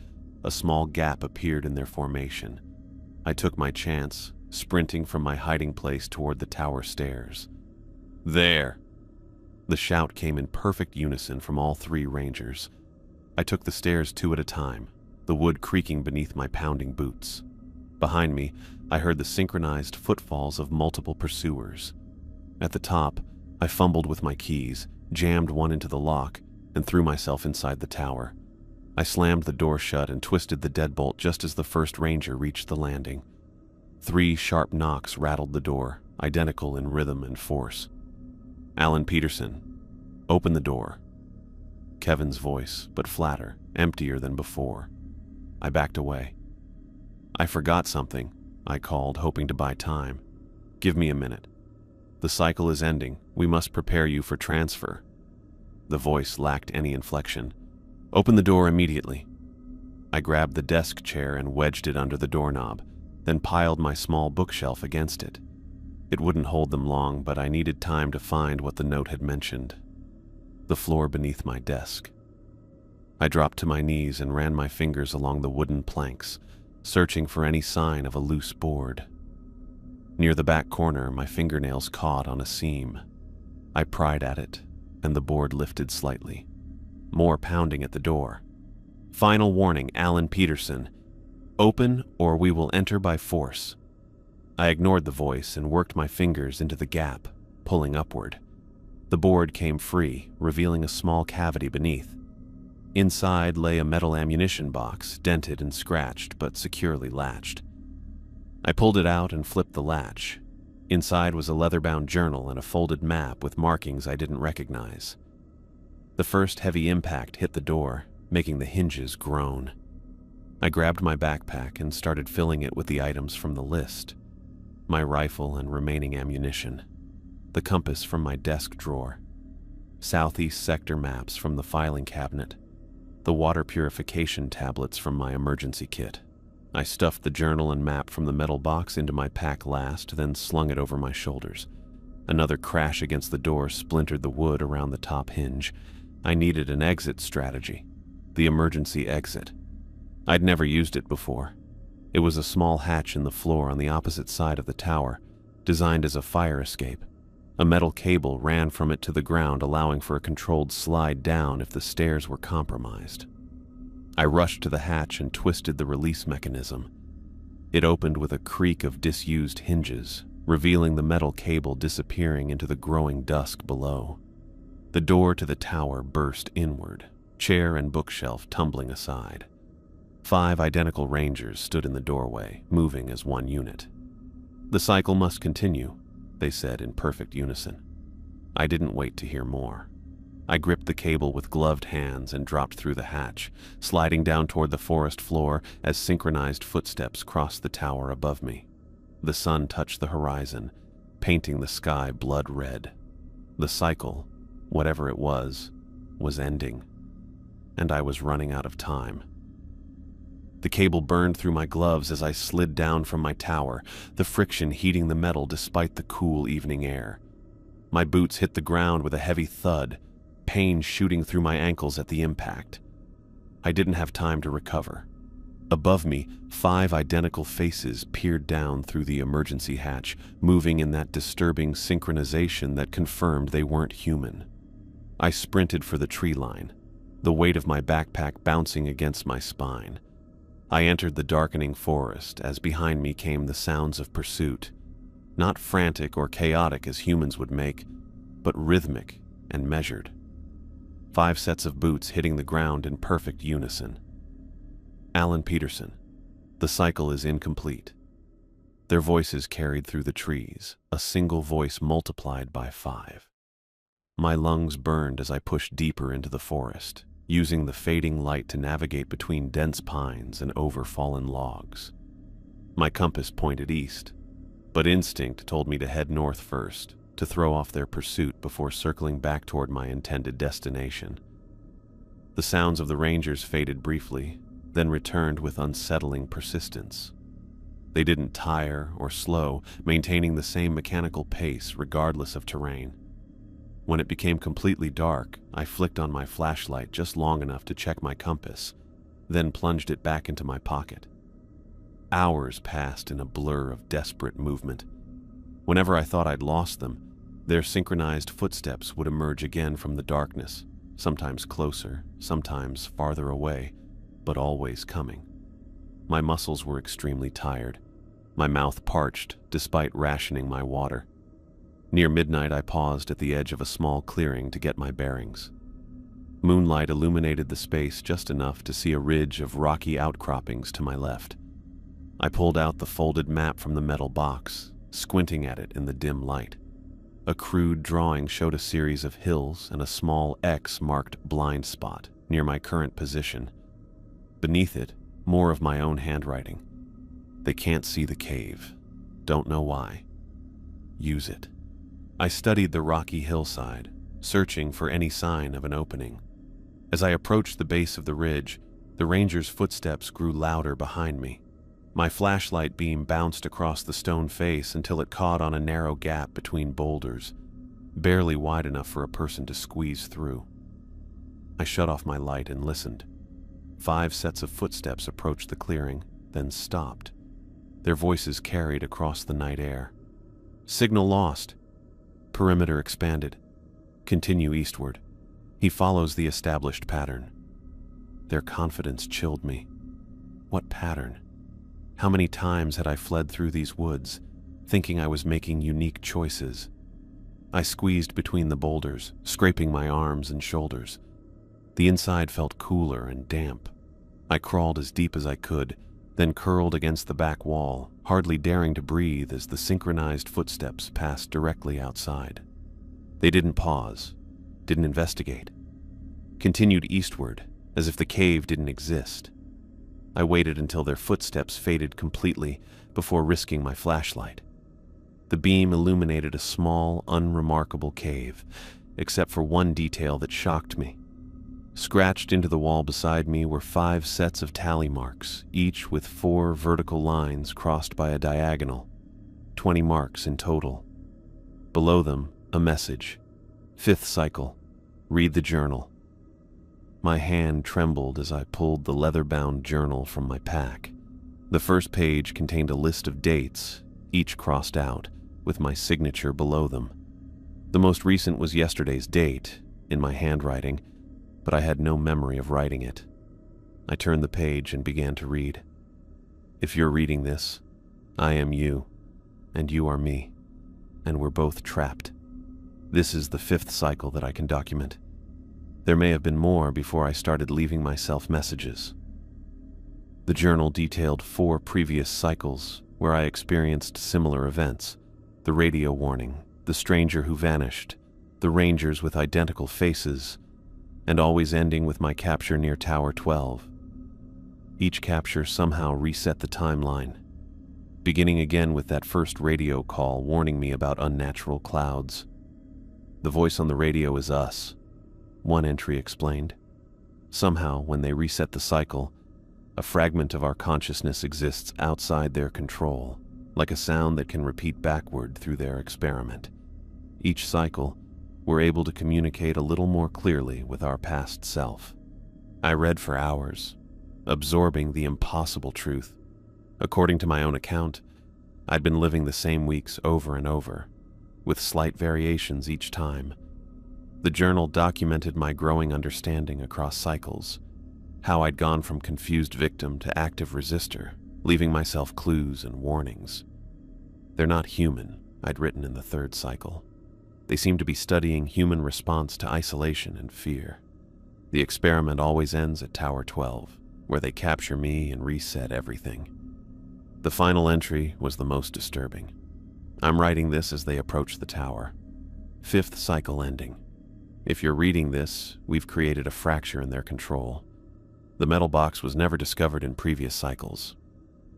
A: a small gap appeared in their formation. I took my chance, sprinting from my hiding place toward the tower stairs. There! The shout came in perfect unison from all three Rangers. I took the stairs two at a time, the wood creaking beneath my pounding boots. Behind me, I heard the synchronized footfalls of multiple pursuers. At the top, I fumbled with my keys, jammed one into the lock, and threw myself inside the tower. I slammed the door shut and twisted the deadbolt just as the first Ranger reached the landing. 3 sharp knocks rattled the door, identical in rhythm and force. Alan Peterson, open the door. Kevin's voice, but flatter, emptier than before. I backed away. I forgot something, I called, hoping to buy time. Give me a minute. The cycle is ending. We must prepare you for transfer. The voice lacked any inflection. Open the door immediately. I grabbed the desk chair and wedged it under the doorknob, then piled my small bookshelf against it. It wouldn't hold them long, but I needed time to find what the note had mentioned. The floor beneath my desk. I dropped to my knees and ran my fingers along the wooden planks, searching for any sign of a loose board. Near the back corner, my fingernails caught on a seam. I pried at it, and the board lifted slightly. More pounding at the door. Final warning, Alan Peterson. Open or we will enter by force. I ignored the voice and worked my fingers into the gap, pulling upward. The board came free, revealing a small cavity beneath. Inside lay a metal ammunition box, dented and scratched, but securely latched. I pulled it out and flipped the latch. Inside was a leather-bound journal and a folded map with markings I didn't recognize. The first heavy impact hit the door, making the hinges groan. I grabbed my backpack and started filling it with the items from the list. My rifle and remaining ammunition. The compass from my desk drawer. Southeast sector maps from the filing cabinet. The water purification tablets from my emergency kit. I stuffed the journal and map from the metal box into my pack last, then slung it over my shoulders. Another crash against the door splintered the wood around the top hinge. I needed an exit strategy. The emergency exit. I'd never used it before. It was a small hatch in the floor on the opposite side of the tower, designed as a fire escape. A metal cable ran from it to the ground, allowing for a controlled slide down if the stairs were compromised. I rushed to the hatch and twisted the release mechanism. It opened with a creak of disused hinges, revealing the metal cable disappearing into the growing dusk below. The door to the tower burst inward, chair and bookshelf tumbling aside. 5 identical Rangers stood in the doorway, moving as one unit. The cycle must continue, they said in perfect unison. I didn't wait to hear more. I gripped the cable with gloved hands and dropped through the hatch, sliding down toward the forest floor as synchronized footsteps crossed the tower above me. The sun touched the horizon, painting the sky blood red. The cycle, whatever it was ending, and I was running out of time. The cable burned through my gloves as I slid down from my tower, the friction heating the metal despite the cool evening air. My boots hit the ground with a heavy thud, pain shooting through my ankles at the impact. I didn't have time to recover. Above me, 5 identical faces peered down through the emergency hatch, moving in that disturbing synchronization that confirmed they weren't human. I sprinted for the tree line, the weight of my backpack bouncing against my spine. I entered the darkening forest as behind me came the sounds of pursuit, not frantic or chaotic as humans would make, but rhythmic and measured. 5 sets of boots hitting the ground in perfect unison. Alan Peterson, the cycle is incomplete. Their voices carried through the trees, a single voice multiplied by 5. My lungs burned as I pushed deeper into the forest, using the fading light to navigate between dense pines and over fallen logs. My compass pointed east, but instinct told me to head north first, to throw off their pursuit before circling back toward my intended destination. The sounds of the rangers faded briefly, then returned with unsettling persistence. They didn't tire or slow, maintaining the same mechanical pace regardless of terrain. When it became completely dark, I flicked on my flashlight just long enough to check my compass, then plunged it back into my pocket. Hours passed in a blur of desperate movement. Whenever I thought I'd lost them, their synchronized footsteps would emerge again from the darkness, sometimes closer, sometimes farther away, but always coming. My muscles were extremely tired, my mouth parched despite rationing my water. Near midnight, I paused at the edge of a small clearing to get my bearings. Moonlight illuminated the space just enough to see a ridge of rocky outcroppings to my left. I pulled out the folded map from the metal box, squinting at it in the dim light. A crude drawing showed a series of hills and a small X marked blind spot near my current position. Beneath it, more of my own handwriting. They can't see the cave. Don't know why. Use it. I studied the rocky hillside, searching for any sign of an opening. As I approached the base of the ridge, the ranger's footsteps grew louder behind me. My flashlight beam bounced across the stone face until it caught on a narrow gap between boulders, barely wide enough for a person to squeeze through. I shut off my light and listened. 5 sets of footsteps approached the clearing, then stopped. Their voices carried across the night air. Signal lost. Perimeter expanded. Continue eastward. He follows the established pattern. Their confidence chilled me. What pattern? How many times had I fled through these woods, thinking I was making unique choices? I squeezed between the boulders, scraping my arms and shoulders. The inside felt cooler and damp. I crawled as deep as I could, then curled against the back wall, hardly daring to breathe as the synchronized footsteps passed directly outside. They didn't pause, didn't investigate. Continued eastward, as if the cave didn't exist. I waited until their footsteps faded completely before risking my flashlight. The beam illuminated a small, unremarkable cave, except for one detail that shocked me. Scratched into the wall beside me were 5 sets of tally marks, each with 4 vertical lines crossed by a diagonal. 20 marks in total. Below them, a message. 5th cycle. Read the journal. My hand trembled as I pulled the leather-bound journal from my pack. The first page contained a list of dates, each crossed out, with my signature below them. The most recent was yesterday's date, in my handwriting, but I had no memory of writing it. I turned the page and began to read. If you're reading this, I am you, and you are me, and we're both trapped. This is the 5th cycle that I can document. There may have been more before I started leaving myself messages. The journal detailed 4 previous cycles where I experienced similar events: the radio warning, the stranger who vanished, the rangers with identical faces, and always ending with my capture near Tower 12. Each capture somehow reset the timeline, beginning again with that first radio call warning me about unnatural clouds. The voice on the radio is us, one entry explained. Somehow, when they reset the cycle, a fragment of our consciousness exists outside their control, like a sound that can repeat backward through their experiment. Each cycle, we're able to communicate a little more clearly with our past self. I read for hours, absorbing the impossible truth. According to my own account, I'd been living the same weeks over and over, with slight variations each time. The journal documented my growing understanding across cycles, how I'd gone from confused victim to active resistor, leaving myself clues and warnings. They're not human, I'd written in the 3rd cycle. They seem to be studying human response to isolation and fear. The experiment always ends at Tower 12, where they capture me and reset everything. The final entry was the most disturbing. I'm writing this as they approach the tower. 5th cycle ending. If you're reading this, we've created a fracture in their control. The metal box was never discovered in previous cycles.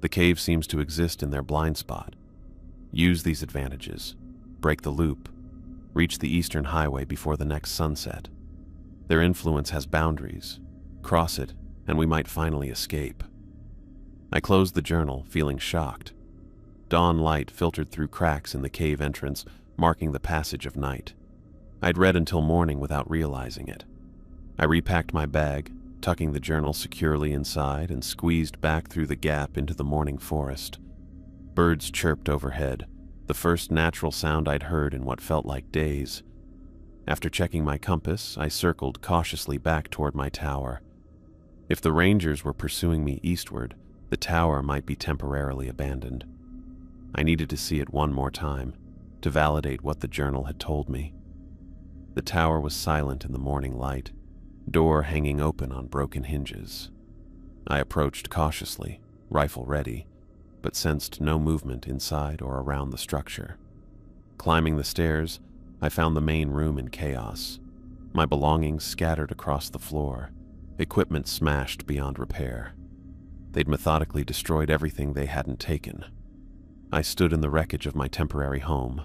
A: The cave seems to exist in their blind spot. Use these advantages. Break the loop. Reach the eastern highway before the next sunset. Their influence has boundaries. Cross it, and we might finally escape. I closed the journal, feeling shocked. Dawn light filtered through cracks in the cave entrance, marking the passage of night. I'd read until morning without realizing it. I repacked my bag, tucking the journal securely inside, and squeezed back through the gap into the morning forest. Birds chirped overhead, the first natural sound I'd heard in what felt like days. After checking my compass, I circled cautiously back toward my tower. If the rangers were pursuing me eastward, the tower might be temporarily abandoned. I needed to see it one more time, to validate what the journal had told me. The tower was silent in the morning light, door hanging open on broken hinges. I approached cautiously, rifle ready, but sensed no movement inside or around the structure. Climbing the stairs, I found the main room in chaos. My belongings scattered across the floor, equipment smashed beyond repair. They'd methodically destroyed everything they hadn't taken. I stood in the wreckage of my temporary home,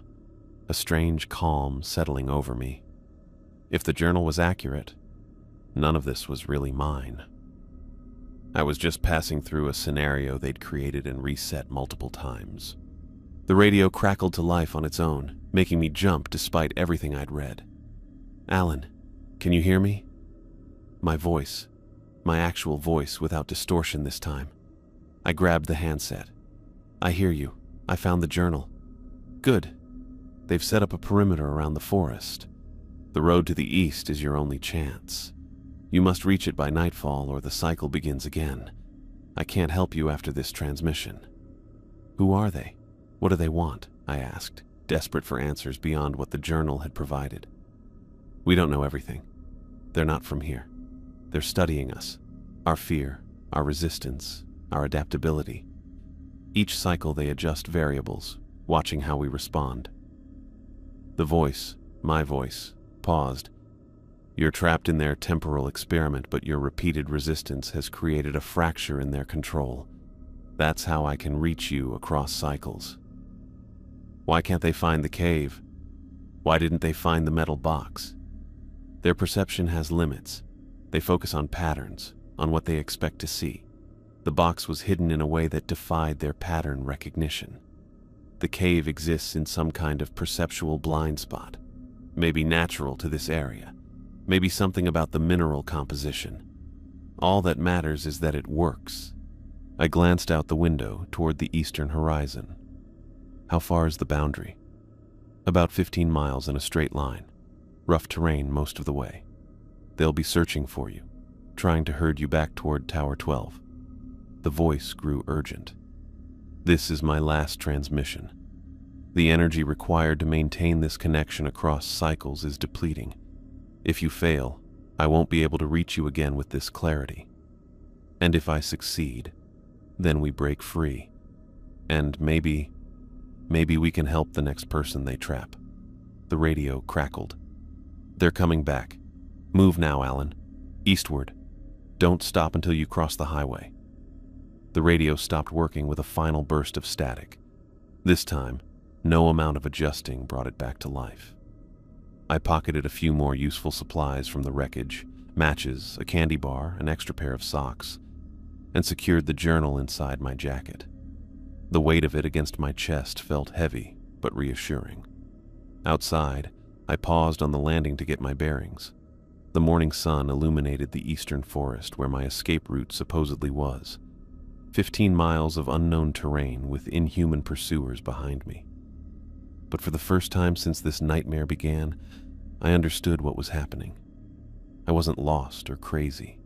A: a strange calm settling over me. If the journal was accurate, none of this was really mine. I was just passing through a scenario they'd created and reset multiple times. The radio crackled to life on its own, making me jump despite everything I'd read. "Alan, can you hear me?" My voice, my actual voice without distortion this time. I grabbed the handset. "I hear you. I found the journal." "Good. They've set up a perimeter around the forest. The road to the east is your only chance. You must reach it by nightfall or the cycle begins again. I can't help you after this transmission." "Who are they? What do they want?" I asked, desperate for answers beyond what the journal had provided. "We don't know everything. They're not from here. They're studying us, our fear, our resistance, our adaptability. Each cycle they adjust variables, watching how we respond." The voice, my voice, paused. "You're trapped in their temporal experiment, but your repeated resistance has created a fracture in their control. That's how I can reach you across cycles." "Why can't they find the cave? Why didn't they find the metal box?" "Their perception has limits. They focus on patterns, on what they expect to see. The box was hidden in a way that defied their pattern recognition. The cave exists in some kind of perceptual blind spot, maybe natural to this area, maybe something about the mineral composition. All that matters is that it works." I glanced out the window toward the eastern horizon. "How far is the boundary?" "About 15 miles in a straight line. Rough terrain most of the way. They'll be searching for you, trying to herd you back toward Tower 12. The voice grew urgent. "This is my last transmission. The energy required to maintain this connection across cycles is depleting. If you fail, I won't be able to reach you again with this clarity. And if I succeed, then we break free. And maybe we can help the next person they trap." The radio crackled. "They're coming back. Move now, Alan. Eastward. Don't stop until you cross the highway." The radio stopped working with a final burst of static. This time, no amount of adjusting brought it back to life. I pocketed a few more useful supplies from the wreckage, matches, a candy bar, an extra pair of socks, and secured the journal inside my jacket. The weight of it against my chest felt heavy, but reassuring. Outside, I paused on the landing to get my bearings. The morning sun illuminated the eastern forest where my escape route supposedly was. 15 miles of unknown terrain with inhuman pursuers behind me. But for the first time since this nightmare began, I understood what was happening. I wasn't lost or crazy.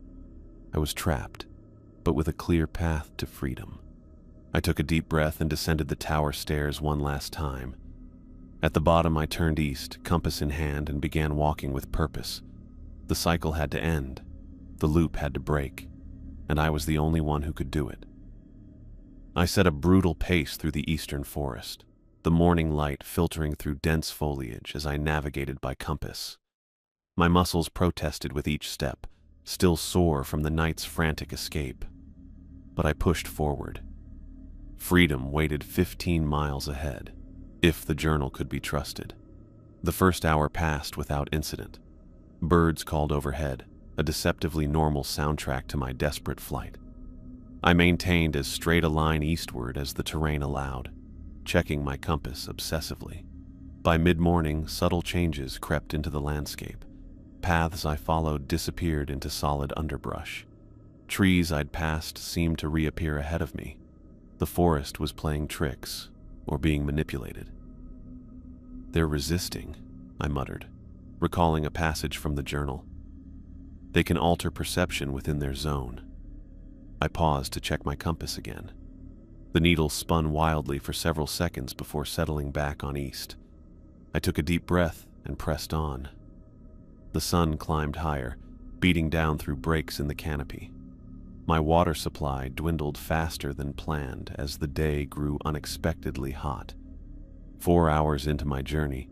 A: I was trapped, but with a clear path to freedom. I took a deep breath and descended the tower stairs one last time. At the bottom, I turned east, compass in hand, and began walking with purpose. The cycle had to end. The loop had to break, and I was the only one who could do it. I set a brutal pace through the eastern forest, the morning light filtering through dense foliage as I navigated by compass. My muscles protested with each step, still sore from the night's frantic escape. But I pushed forward. Freedom waited 15 miles ahead, if the journal could be trusted. The first hour passed without incident. Birds called overhead, a deceptively normal soundtrack to my desperate flight. I maintained as straight a line eastward as the terrain allowed, checking my compass obsessively. By mid-morning, subtle changes crept into the landscape. Paths I followed disappeared into solid underbrush. Trees I'd passed seemed to reappear ahead of me. The forest was playing tricks, or being manipulated. "They're resisting," I muttered, recalling a passage from the journal. "They can alter perception within their zone." I paused to check my compass again. The needle spun wildly for several seconds before settling back on east. I took a deep breath and pressed on. The sun climbed higher, beating down through breaks in the canopy. My water supply dwindled faster than planned as the day grew unexpectedly hot. 4 hours into my journey,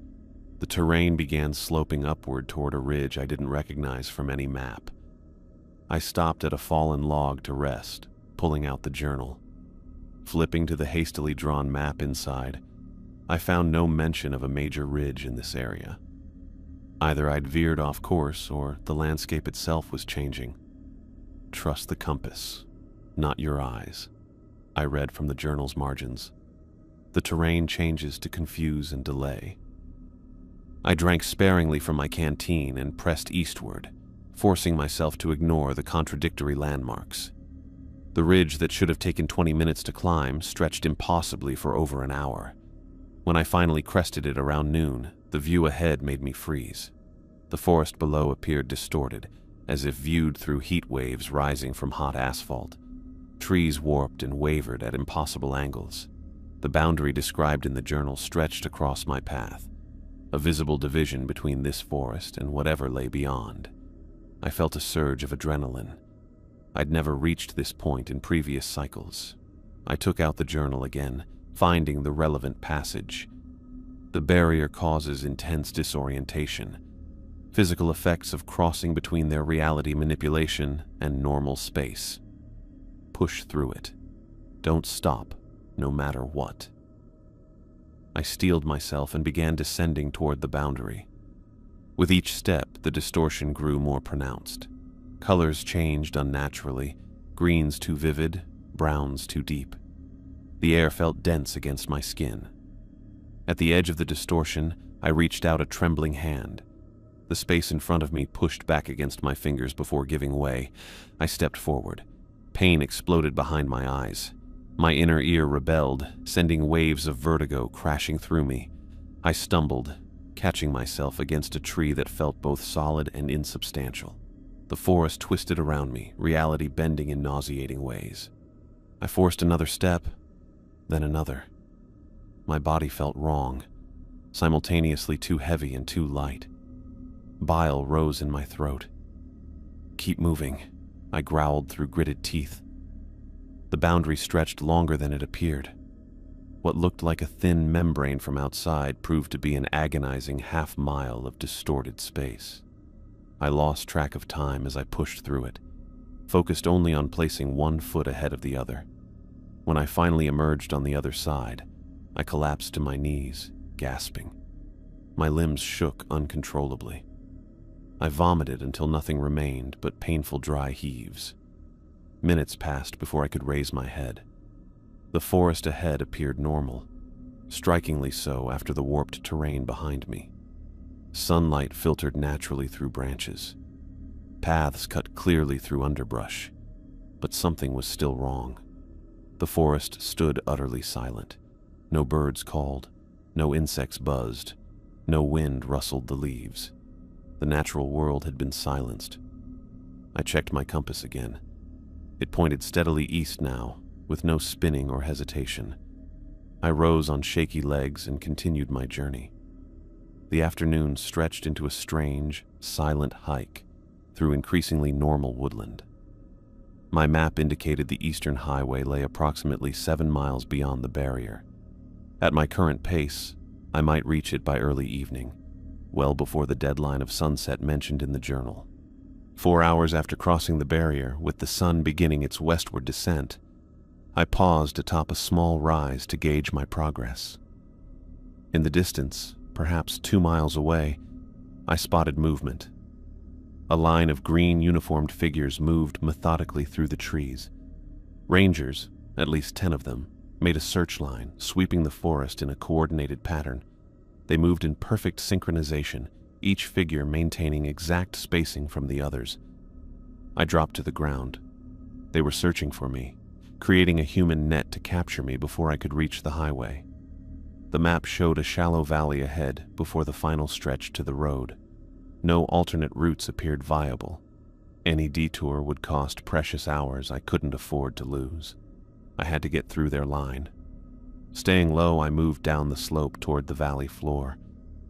A: the terrain began sloping upward toward a ridge I didn't recognize from any map. I stopped at a fallen log to rest, pulling out the journal. Flipping to the hastily drawn map inside, I found no mention of a major ridge in this area. Either I'd veered off course or the landscape itself was changing. "Trust the compass, not your eyes," I read from the journal's margins. "The terrain changes to confuse and delay." I drank sparingly from my canteen and pressed eastward, forcing myself to ignore the contradictory landmarks. The ridge that should have taken 20 minutes to climb stretched impossibly for over an hour. When I finally crested it around noon, the view ahead made me freeze. The forest below appeared distorted, as if viewed through heat waves rising from hot asphalt. Trees warped and wavered at impossible angles. The boundary described in the journal stretched across my path, a visible division between this forest and whatever lay beyond. I felt a surge of adrenaline. I'd never reached this point in previous cycles. I took out the journal again, finding the relevant passage. The barrier causes intense disorientation, physical effects of crossing between their reality manipulation and normal space. Push through it. Don't stop, no matter what. I steeled myself and began descending toward the boundary. With each step, the distortion grew more pronounced. Colors changed unnaturally, greens too vivid, browns too deep. The air felt dense against my skin. At the edge of the distortion, I reached out a trembling hand. The space in front of me pushed back against my fingers before giving way. I stepped forward. Pain exploded behind my eyes. My inner ear rebelled, sending waves of vertigo crashing through me. I stumbled, catching myself against a tree that felt both solid and insubstantial. The forest twisted around me, reality bending in nauseating ways. I forced another step, then another. My body felt wrong, simultaneously too heavy and too light. Bile rose in my throat. "Keep moving," I growled through gritted teeth. The boundary stretched longer than it appeared. What looked like a thin membrane from outside proved to be an agonizing half-mile of distorted space. I lost track of time as I pushed through it, focused only on placing one foot ahead of the other. When I finally emerged on the other side, I collapsed to my knees, gasping. My limbs shook uncontrollably. I vomited until nothing remained but painful dry heaves. Minutes passed before I could raise my head. The forest ahead appeared normal, strikingly so after the warped terrain behind me. Sunlight filtered naturally through branches. Paths cut clearly through underbrush, but something was still wrong. The forest stood utterly silent. No birds called, no insects buzzed, no wind rustled the leaves. The natural world had been silenced. I checked my compass again. It pointed steadily east now, with no spinning or hesitation. I rose on shaky legs and continued my journey. The afternoon stretched into a strange, silent hike through increasingly normal woodland. My map indicated the eastern highway lay approximately 7 miles beyond the barrier. At my current pace, I might reach it by early evening, well before the deadline of sunset mentioned in the journal. 4 hours after crossing the barrier, with the sun beginning its westward descent, I paused atop a small rise to gauge my progress. In the distance, perhaps 2 miles away, I spotted movement. A line of green uniformed figures moved methodically through the trees. Rangers, at least 10 of them, made a search line, sweeping the forest in a coordinated pattern. They moved in perfect synchronization, each figure maintaining exact spacing from the others. I dropped to the ground. They were searching for me, creating a human net to capture me before I could reach the highway. The map showed a shallow valley ahead before the final stretch to the road. No alternate routes appeared viable. Any detour would cost precious hours I couldn't afford to lose. I had to get through their line. Staying low, I moved down the slope toward the valley floor.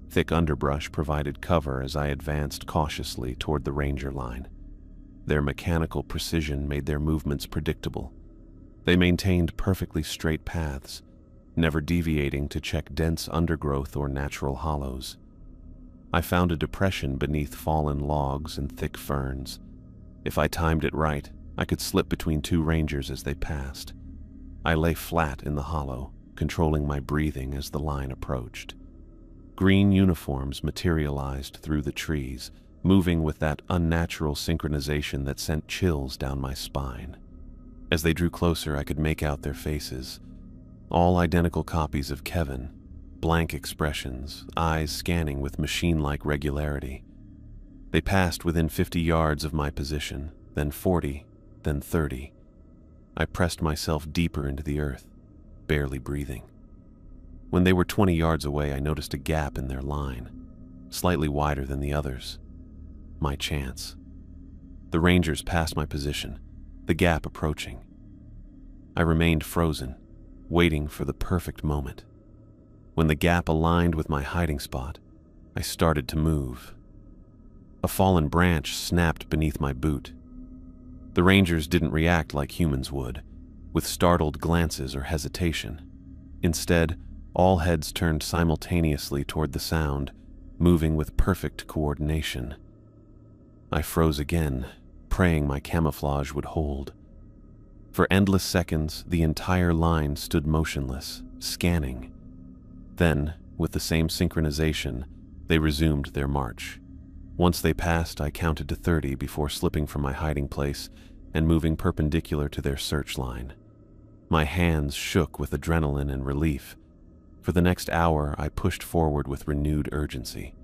A: Thick underbrush provided cover as I advanced cautiously toward the ranger line. Their mechanical precision made their movements predictable. They maintained perfectly straight paths, never deviating to check dense undergrowth or natural hollows. I found a depression beneath fallen logs and thick ferns. If I timed it right, I could slip between 2 rangers as they passed. I lay flat in the hollow, controlling my breathing as the line approached. Green uniforms materialized through the trees, moving with that unnatural synchronization that sent chills down my spine. As they drew closer, I could make out their faces. All identical copies of Kevin, blank expressions, eyes scanning with machine-like regularity. They passed within 50 yards of my position, then 40, then 30. I pressed myself deeper into the earth, barely breathing. When they were 20 yards away, I noticed a gap in their line, slightly wider than the others. My chance. The rangers passed my position, the gap approaching. I remained frozen, waiting for the perfect moment. When the gap aligned with my hiding spot, I started to move. A fallen branch snapped beneath my boot. The rangers didn't react like humans would, with startled glances or hesitation. Instead, all heads turned simultaneously toward the sound, moving with perfect coordination. I froze again, praying my camouflage would hold. For endless seconds, the entire line stood motionless, scanning. Then, with the same synchronization, they resumed their march. Once they passed, I counted to 30 before slipping from my hiding place and moving perpendicular to their search line. My hands shook with adrenaline and relief. For the next hour, I pushed forward with renewed urgency.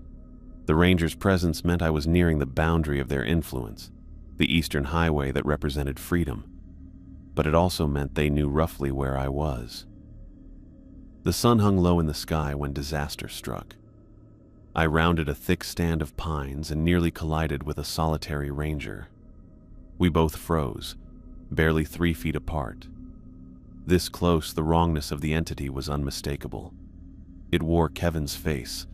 A: The rangers' presence meant I was nearing the boundary of their influence, the eastern highway that represented freedom. But it also meant they knew roughly where I was. The sun hung low in the sky when disaster struck. I rounded a thick stand of pines and nearly collided with a solitary ranger. We both froze, barely 3 feet apart. This close, the wrongness of the entity was unmistakable. It wore Kevin's face,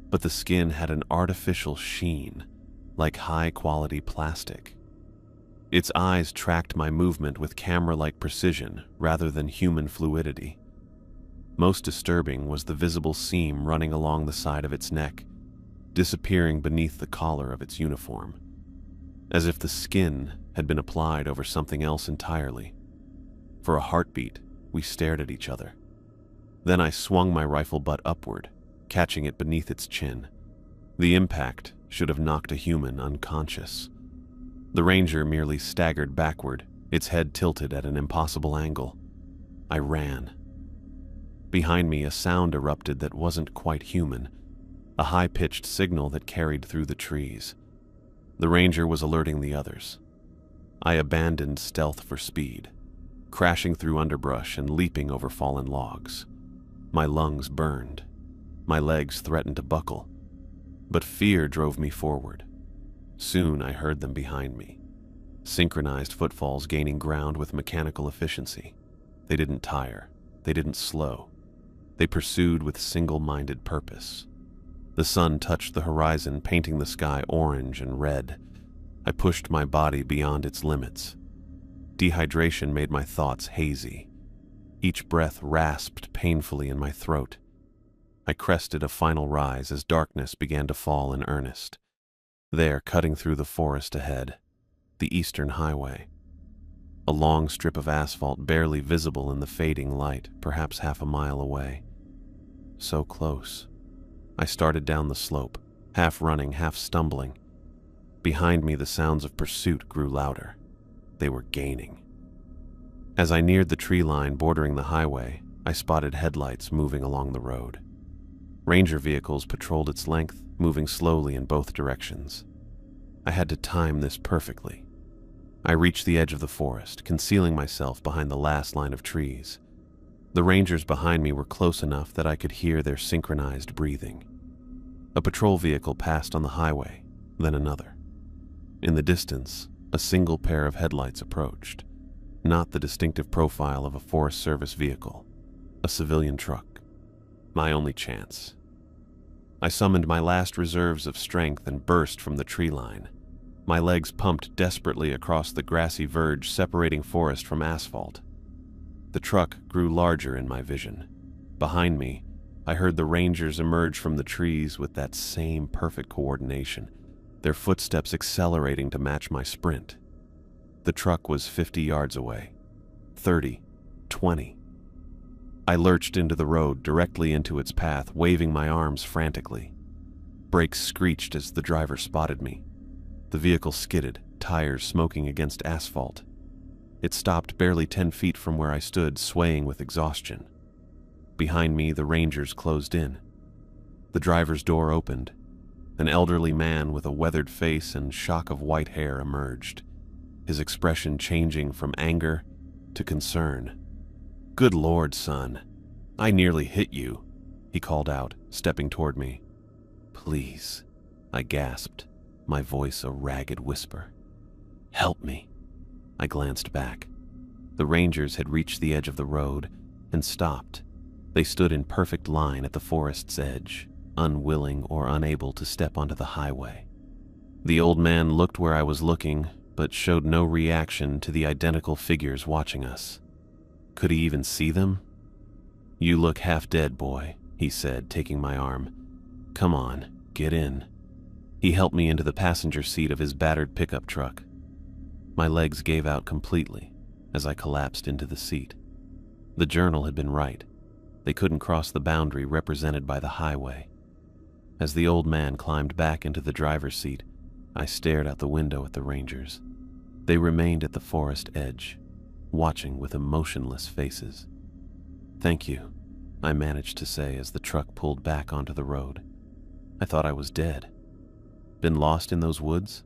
A: but the skin had an artificial sheen, like high-quality plastic. Its eyes tracked my movement with camera-like precision rather than human fluidity. Most disturbing was the visible seam running along the side of its neck, disappearing beneath the collar of its uniform, as if the skin had been applied over something else entirely. For a heartbeat, we stared at each other. Then I swung my rifle butt upward, catching it beneath its chin. The impact should have knocked a human unconscious. The ranger merely staggered backward, its head tilted at an impossible angle. I ran. Behind me, a sound erupted that wasn't quite human, a high-pitched signal that carried through the trees. The ranger was alerting the others. I abandoned stealth for speed, crashing through underbrush and leaping over fallen logs. My lungs burned. My legs threatened to buckle. But fear drove me forward. Soon I heard them behind me, synchronized footfalls gaining ground with mechanical efficiency. They didn't tire. They didn't slow. They pursued with single-minded purpose. The sun touched the horizon, painting the sky orange and red. I pushed my body beyond its limits. Dehydration made my thoughts hazy. Each breath rasped painfully in my throat. I crested a final rise as darkness began to fall in earnest. There, cutting through the forest ahead, the Eastern Highway. A long strip of asphalt barely visible in the fading light, perhaps half a mile away. So close. I started down the slope, half running, half stumbling. Behind me, the sounds of pursuit grew louder. They were gaining. As I neared the tree line bordering the highway, I spotted headlights moving along the road. Ranger vehicles patrolled its length, moving slowly in both directions. I had to time this perfectly. I reached the edge of the forest, concealing myself behind the last line of trees. The rangers behind me were close enough that I could hear their synchronized breathing. A patrol vehicle passed on the highway, then another. In the distance, a single pair of headlights approached, not the distinctive profile of a Forest Service vehicle, a civilian truck. My only chance. I summoned my last reserves of strength and burst from the tree line. My legs pumped desperately across the grassy verge separating forest from asphalt. The truck grew larger in my vision. Behind me, I heard the rangers emerge from the trees with that same perfect coordination, their footsteps accelerating to match my sprint. The truck was 50 yards away. 30, 20. I lurched into the road, directly into its path, waving my arms frantically. Brakes screeched as the driver spotted me. The vehicle skidded, tires smoking against asphalt. It stopped barely 10 feet from where I stood, swaying with exhaustion. Behind me, the rangers closed in. The driver's door opened. An elderly man with a weathered face and shock of white hair emerged, his expression changing from anger to concern. "Good Lord, son. I nearly hit you," he called out, stepping toward me. "Please," I gasped, my voice a ragged whisper. "Help me." I glanced back. The rangers had reached the edge of the road and stopped. They stood in perfect line at the forest's edge, unwilling or unable to step onto the highway. The old man looked where I was looking, but showed no reaction to the identical figures watching us. Could he even see them? "You look half dead, boy," he said, taking my arm. "Come on, get in." He helped me into the passenger seat of his battered pickup truck. My legs gave out completely as I collapsed into the seat. The journal had been right. They couldn't cross the boundary represented by the highway. As the old man climbed back into the driver's seat, I stared out the window at the rangers. They remained at the forest edge, watching with emotionless faces. "Thank you," I managed to say as the truck pulled back onto the road. "I thought I was dead." "Been lost in those woods?"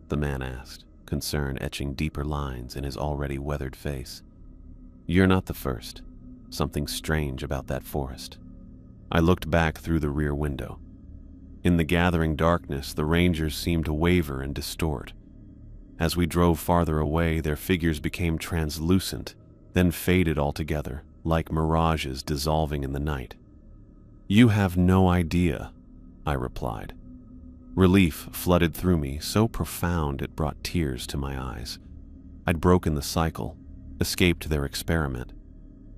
A: the man asked, concern etching deeper lines in his already weathered face. "You're not the first. Something strange about that forest." I looked back through the rear window. In the gathering darkness, the rangers seemed to waver and distort. As we drove farther away, their figures became translucent, then faded altogether, like mirages dissolving in the night. "You have no idea," I replied. Relief flooded through me, so profound it brought tears to my eyes. I'd broken the cycle, escaped their experiment.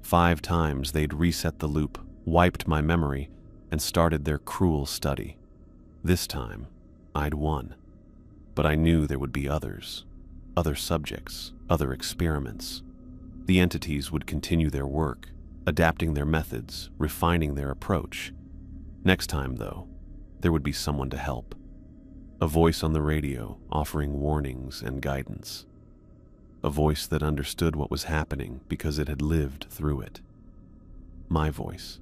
A: 5 times they'd reset the loop, wiped my memory, and started their cruel study. This time, I'd won. But I knew there would be others, other subjects, other experiments. The entities would continue their work, adapting their methods, refining their approach. Next time, though, there would be someone to help. A voice on the radio offering warnings and guidance. A voice that understood what was happening because it had lived through it. My voice.